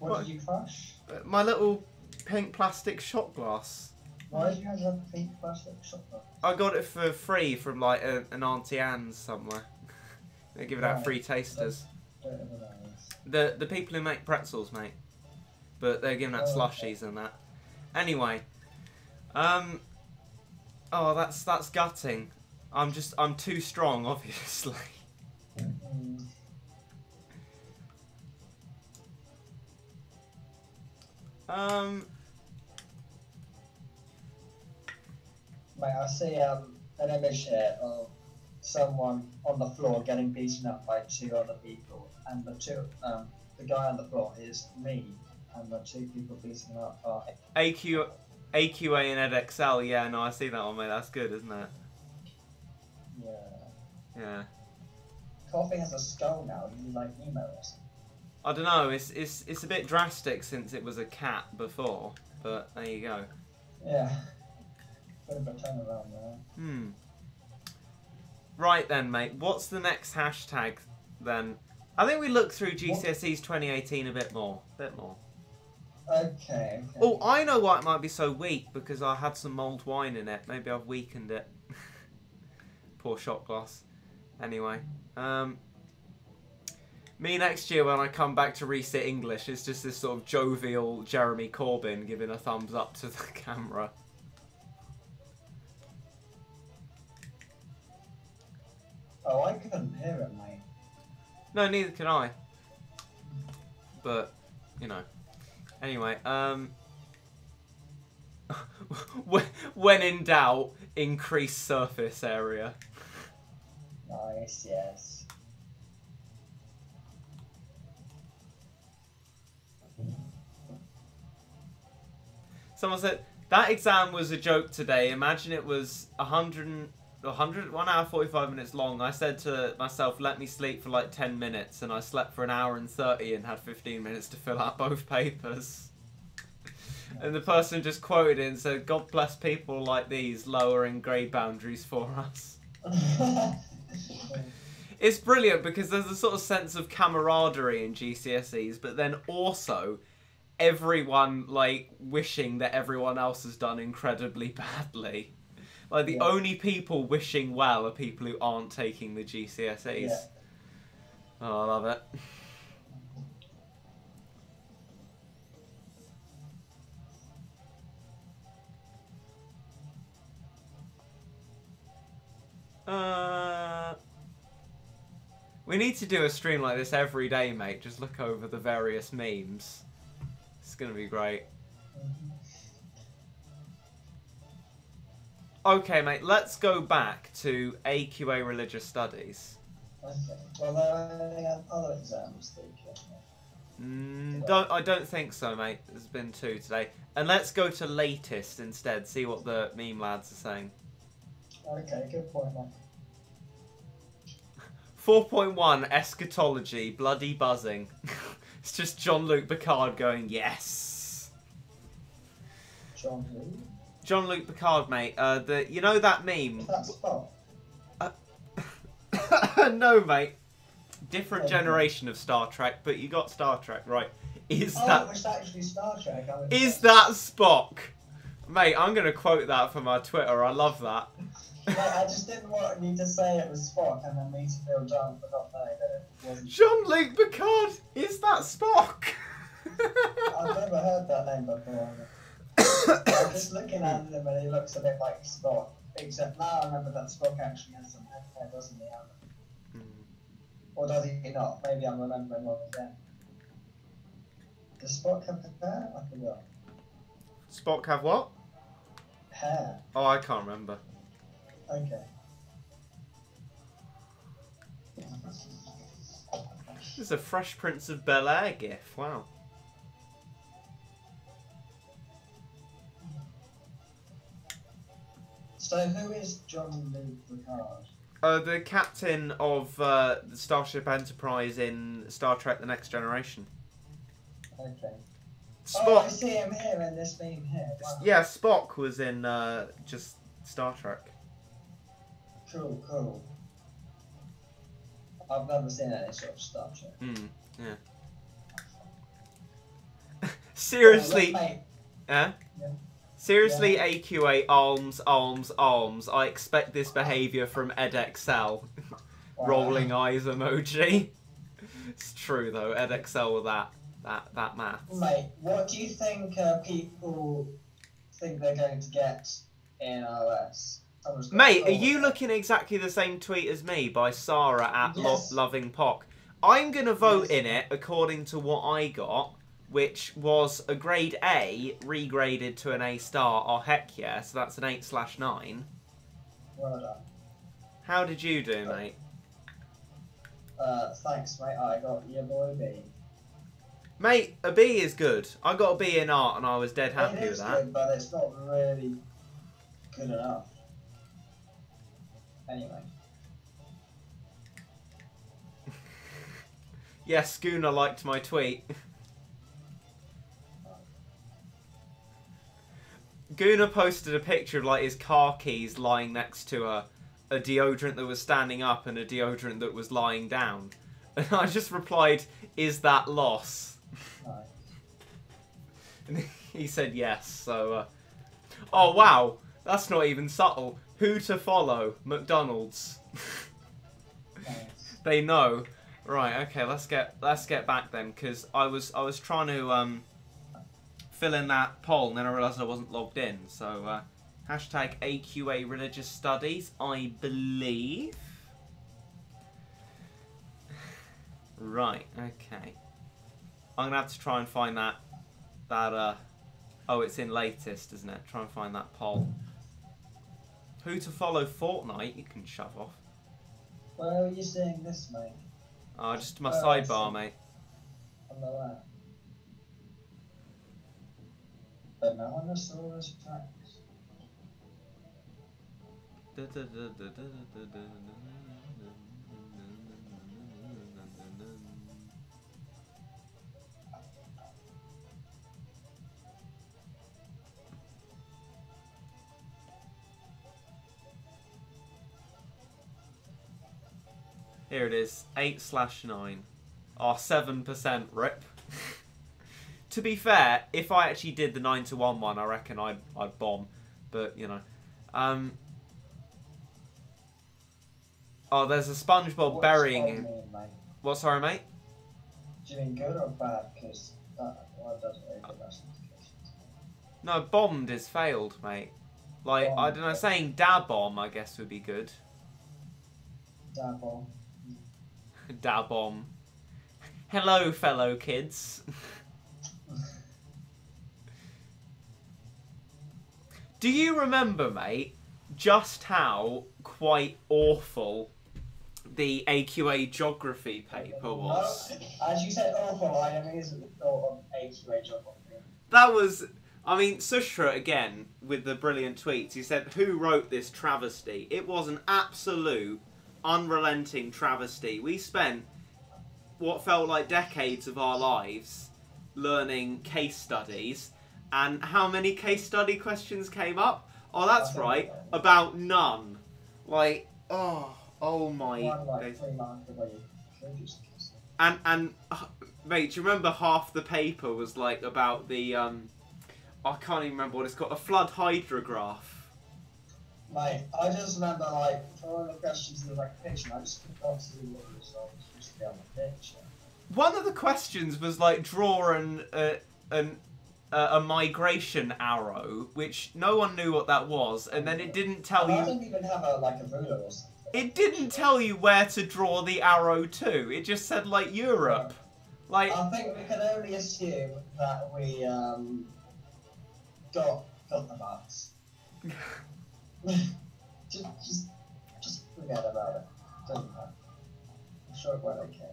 Speaker 3: What did you crush?
Speaker 2: My little pink plastic shot glass.
Speaker 3: Why did you have a pink plastic shot glass?
Speaker 2: I got it for free from like an Auntie Anne's somewhere. They're giving out free tasters. The people who make pretzels, mate. But they're giving out slushies and that. Anyway. Oh, that's gutting. I'm too strong, obviously.
Speaker 3: Mate, I see an image here of someone on the floor getting beaten up by two other people, and the guy on the floor is me, and the two people beating him up are
Speaker 2: AQA and EdXL. Yeah, no, I see that one, mate. That's good, isn't it? Yeah.
Speaker 3: Coffee has a skull now. You like emo or something?
Speaker 2: I don't know. It's a bit drastic since it was a cat before, but there you go.
Speaker 3: Yeah. Bit of a turnaround there.
Speaker 2: Right then, mate. What's the next hashtag then? I think we look through GCSEs 2018 a bit more.
Speaker 3: Okay.
Speaker 2: Oh, I know why it might be so weak, because I had some mulled wine in it. Maybe I've weakened it. Poor shot glass. Anyway, me next year when I come back to resit English is just this sort of jovial Jeremy Corbyn giving a thumbs up to the camera.
Speaker 3: Oh, I couldn't hear it, mate.
Speaker 2: No, neither can I. But, you know. Anyway, when in doubt, increase surface area.
Speaker 3: Nice, yes.
Speaker 2: Someone said, that exam was a joke today. Imagine it was 1 hour 45 minutes long. I said to myself, let me sleep for like 10 minutes. And I slept for 1 hour and 30 and had 15 minutes to fill out both papers. And the person just quoted it and said, God bless people like these lowering grade boundaries for us. It's brilliant because there's a sort of sense of camaraderie in GCSEs, but then also everyone like wishing that everyone else has done incredibly badly. Like the only people wishing well are people who aren't taking the GCSEs.
Speaker 3: Yeah.
Speaker 2: Oh, I love it. We need to do a stream like this every day, mate. Just look over the various memes. It's gonna be great. Okay, mate, let's go back to AQA Religious Studies.
Speaker 3: Okay. Well, there are any other exams that you can...
Speaker 2: I don't think so, mate. There's been 2 today. And let's go to latest instead, see what the meme lads are saying.
Speaker 3: Okay, good point, man.
Speaker 2: 4.1 eschatology, bloody buzzing. It's just Jean-Luc Picard going, yes. Jean-Luc Picard, mate. You know that meme?
Speaker 3: Is that Spock?
Speaker 2: No, mate. Different generation of Star Trek, but you got Star Trek right.
Speaker 3: It was actually Star Trek.
Speaker 2: Is that Spock? Mate, I'm gonna quote that for my Twitter. I love that.
Speaker 3: Like, I just didn't want you to say it was Spock and then me to feel dumb for not knowing that it wasn't.
Speaker 2: Jean-Luc Picard! Is that Spock?
Speaker 3: I've never heard that name before. I'm just looking at him and he looks a bit like Spock. Except now I remember that Spock actually has some hair, doesn't he, Alan? Or does he not? Maybe I'm remembering wrong again. Does Spock have hair? I forgot.
Speaker 2: Spock have what?
Speaker 3: Hair.
Speaker 2: Oh, I can't remember.
Speaker 3: Okay.
Speaker 2: This is a Fresh Prince of Bel-Air gif. Wow.
Speaker 3: So who is Jean-Luc Picard?
Speaker 2: The captain of the Starship Enterprise in Star Trek: The Next Generation.
Speaker 3: Okay.
Speaker 2: Spock.
Speaker 3: Oh, I see him here in this beam here. Wow.
Speaker 2: Yeah, Spock was in just Star Trek.
Speaker 3: Cool, cool. I've never seen any sort of Star Trek.
Speaker 2: Yeah. Seriously.
Speaker 3: Look, mate.
Speaker 2: Yeah?
Speaker 3: Yeah.
Speaker 2: Seriously,
Speaker 3: Yeah.
Speaker 2: AQA, alms, alms, alms. I expect this behaviour from EdXL.
Speaker 3: Wow.
Speaker 2: Rolling eyes emoji. It's true though, EdXL with that maths.
Speaker 3: Mate, what do you think people think they're going to get in OS?
Speaker 2: Mate, are you looking exactly the same tweet as me by Sarah at
Speaker 3: Yes.
Speaker 2: Loving Pock? I'm going to vote
Speaker 3: Yes.
Speaker 2: in it according to what I got, which was a grade A regraded to an A star. Oh, heck yeah. So that's an 8/9.
Speaker 3: Well done.
Speaker 2: How did you do, mate?
Speaker 3: Thanks, mate. I got your boy B.
Speaker 2: Mate, a B is good. I got a B in art and I was dead happy
Speaker 3: It
Speaker 2: with
Speaker 3: is
Speaker 2: that.
Speaker 3: good, but it's not really good enough. Anyway.
Speaker 2: Yes, Schooner liked my tweet. Gooner posted a picture of like his car keys lying next to a deodorant that was standing up and a deodorant that was lying down. And I just replied, "Is that loss?"
Speaker 3: Nice.
Speaker 2: And he said yes, so... Oh, wow. That's not even subtle. Who to follow? McDonald's.
Speaker 3: Nice.
Speaker 2: They know. Right, okay, let's get back then, because I was trying to fill in that poll, and then I realised I wasn't logged in. So, hashtag AQA Religious Studies, I believe. Right, okay. I'm gonna have to try and find that oh, it's in latest, isn't it? Try and find that poll. Who to follow Fortnite? You can shove off.
Speaker 3: Where are you seeing this, mate?
Speaker 2: Oh, just my
Speaker 3: I
Speaker 2: sidebar,
Speaker 3: see.
Speaker 2: mate.
Speaker 3: On the left. Bananasaurus Rex.
Speaker 2: Here it is, 8/9. Oh, 7% rip. To be fair, if I actually did the 9-1 one, I reckon I'd bomb. But, you know. Oh, there's a SpongeBob
Speaker 3: What's
Speaker 2: burying
Speaker 3: that
Speaker 2: him.
Speaker 3: mean, mate?
Speaker 2: What, sorry, mate?
Speaker 3: Do you mean good or bad? Because that doesn't really give us indications.
Speaker 2: No, bombed is failed, mate. Like, I don't know, saying da bomb, I guess, would be good.
Speaker 3: Dabble.
Speaker 2: Da bomb. Hello, fellow kids. Do you remember, mate, just how quite awful the AQA geography paper was?
Speaker 3: As you said awful, I immediately thought of AQA geography.
Speaker 2: That was... I mean, Sushra, again, with the brilliant tweets, he said, who wrote this travesty? It was an absolute, unrelenting travesty. We spent what felt like decades of our lives learning case studies, and how many case study questions came up? Oh, that's right, about none. Like, oh my...
Speaker 3: One like 3 months away.
Speaker 2: And mate, do you remember half the paper was like about the I can't even remember what it's called, a flood hydrograph.
Speaker 3: Mate, I just remember, like, for all the questions in the recognition, I just forgot to do what the result was supposed to be on the picture.
Speaker 2: One of the questions was like draw a migration arrow, which no one knew what that was, and then it didn't tell
Speaker 3: I
Speaker 2: you.
Speaker 3: don't even have like a ruler or something.
Speaker 2: It didn't tell you where to draw the arrow to. It just said like Europe. Like
Speaker 3: I think we can only assume that we got the maps. just forget about it. Doesn't matter. I'm sure it went okay.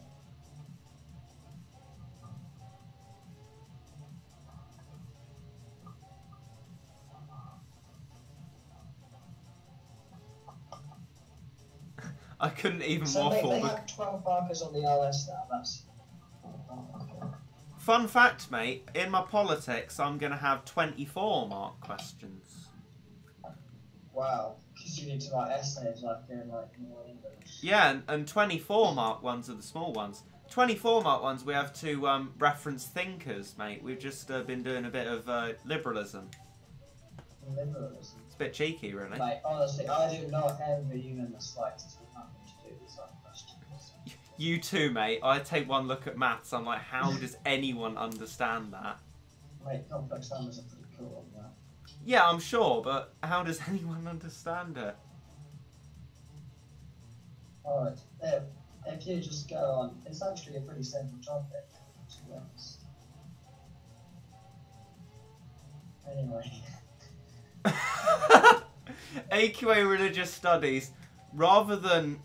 Speaker 2: I couldn't even
Speaker 3: So
Speaker 2: waffle.
Speaker 3: they have 12 markers on the LS now. That's okay.
Speaker 2: Fun fact, mate, in my politics, I'm going to have 24 mark questions.
Speaker 3: Wow, because you need to write essays like in New English.
Speaker 2: Yeah, and 24 mark ones are the small ones. 24 mark ones, we have to reference thinkers, mate. We've just been doing a bit of liberalism.
Speaker 3: Liberalism.
Speaker 2: It's a bit cheeky, really.
Speaker 3: Like, honestly, I do not envy you in the slightest with having to do these questions.
Speaker 2: You too, mate. I take one look at maths, I'm like, how does anyone understand that?
Speaker 3: Mate, complex numbers are pretty cool on that.
Speaker 2: Yeah, I'm sure, but how does anyone understand it?
Speaker 3: Alright, if you just go on, it's actually a pretty simple topic, to be honest. Anyway.
Speaker 2: AQA Religious Studies, rather than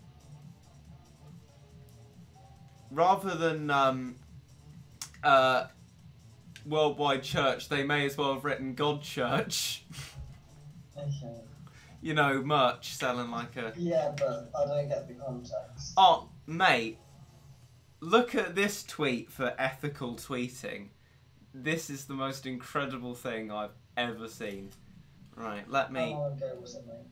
Speaker 2: Worldwide Church, they may as well have written God Church.
Speaker 3: Okay.
Speaker 2: You know, merch selling like a...
Speaker 3: Yeah, but I don't get the context.
Speaker 2: Oh, mate, look at this tweet for ethical tweeting. This is the most incredible thing I've ever seen. Right, let me...
Speaker 3: How long ago was it, mate?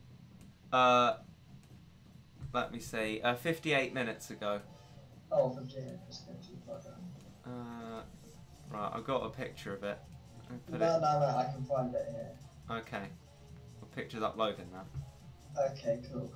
Speaker 2: Let me see. 58 minutes ago.
Speaker 3: Oh, 58. Just go too far down.
Speaker 2: Right, I've got a picture of it.
Speaker 3: No, I can find it here.
Speaker 2: Okay. The picture's uploading now.
Speaker 3: Okay, cool.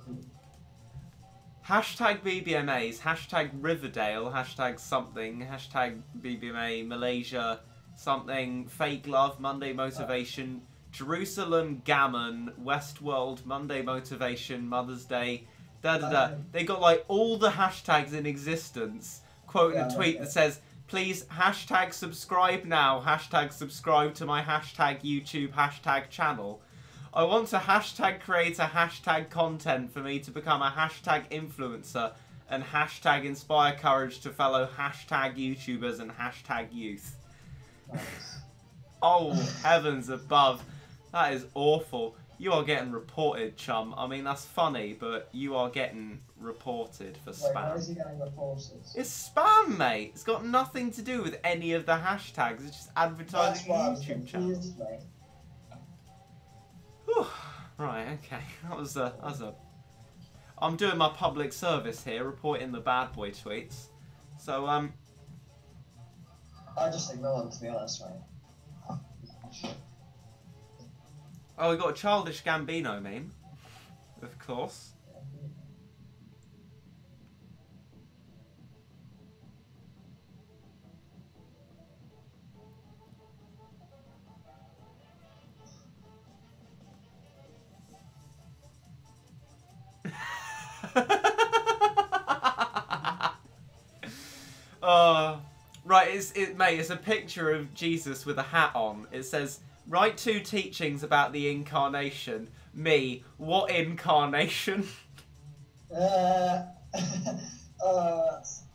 Speaker 2: Hashtag BBMAs, hashtag Riverdale, hashtag something, hashtag BBMA Malaysia, something, fake love, Monday motivation, Jerusalem gammon, Westworld, Monday motivation, Mother's Day, They got like all the hashtags in existence. Quoting a tweet that says, please hashtag subscribe now, hashtag subscribe to my hashtag YouTube hashtag channel. I want to hashtag create a hashtag content for me to become a hashtag influencer and hashtag inspire courage to fellow hashtag YouTubers and hashtag youth.
Speaker 3: Nice.
Speaker 2: Oh, heavens above. That is awful. You are getting reported, chum. I mean, that's funny, but you are getting reported for spam.
Speaker 3: Wait, why is he getting reported?
Speaker 2: It's spam, mate. It's got nothing to do with any of the hashtags. It's just advertising a YouTube channel.
Speaker 3: Mate.
Speaker 2: Whew. Right, okay. That was a... I'm doing my public service here, reporting the bad boy tweets. So,
Speaker 3: I just ignore them, to be honest, mate.
Speaker 2: Oh, we got a Childish Gambino meme. Of course. Right, mate, it's a picture of Jesus with a hat on. It says, write 2 teachings about the incarnation. Me, what incarnation?
Speaker 3: That's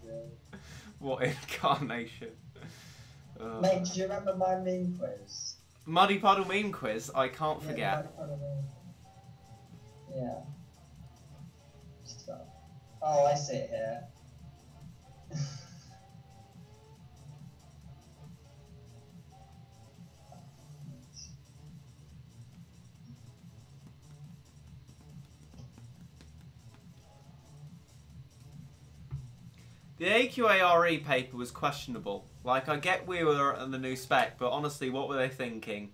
Speaker 3: good.
Speaker 2: What incarnation?
Speaker 3: Mate, do you remember my meme quiz?
Speaker 2: Muddy Puddle meme quiz, I can't forget.
Speaker 3: Muddy Puddle meme. Yeah. Stuff. Oh, I see it here.
Speaker 2: The AQARE paper was questionable. Like, I get we were on the new spec, but honestly, what were they thinking?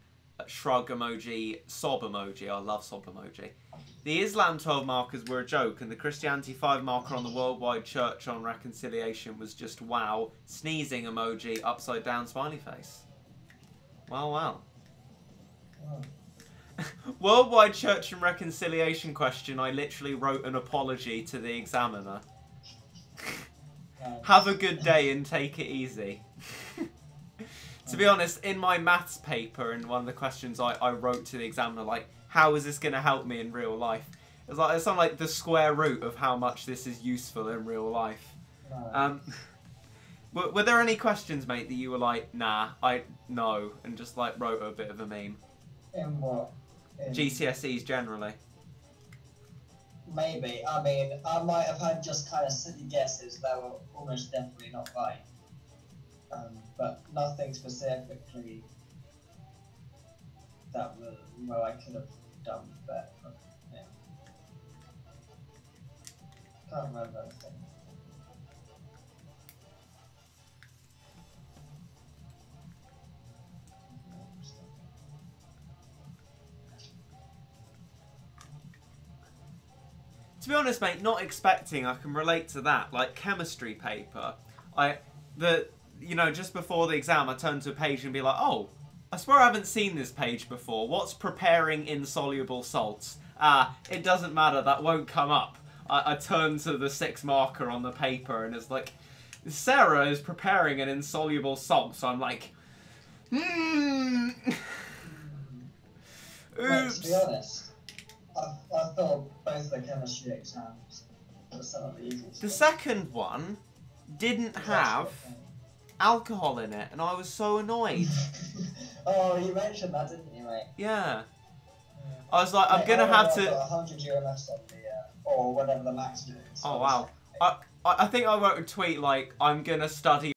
Speaker 2: shrug emoji, sob emoji. I love sob emoji. The Islam 12 markers were a joke, and the Christianity 5 marker on the Worldwide Church on Reconciliation was just wow. Sneezing emoji, upside down smiley face. Wow, wow. Worldwide Church and Reconciliation question, I literally wrote an apology to the examiner. Have a good day and take it easy. To be honest, in my maths paper, in one of the questions I wrote to the examiner, like, how is this going to help me in real life? It's like, it's like the square root of how much this is useful in real life. Were there any questions, mate, that you were like, nah, no, and just like wrote a bit of a meme?
Speaker 3: In what?
Speaker 2: GCSEs generally.
Speaker 3: Maybe. I mean, I might have had just kind of silly guesses that were almost definitely not right. But nothing specifically that was, well, I could have done better. But, yeah. Can't remember anything.
Speaker 2: To be honest, mate, not expecting, I can relate to that. Like, chemistry paper, you know, just before the exam, I turned to a page and be like, oh, I swear I haven't seen this page before. What's preparing insoluble salts? It doesn't matter, that won't come up. I turned to the 6 marker on the paper and it's like, Sarah is preparing an insoluble salt. So I'm like, Oops.
Speaker 3: Wait, to be honest, I thought both the chemistry exams were some of the easiest.
Speaker 2: The second one didn't have alcohol in it, and I was so annoyed.
Speaker 3: Oh, you mentioned that, didn't you, mate?
Speaker 2: Yeah. I was like, I'm gonna have to.
Speaker 3: 100 UMS on the, or whatever the max is.
Speaker 2: Oh wow. I think I wrote a tweet like, I'm gonna study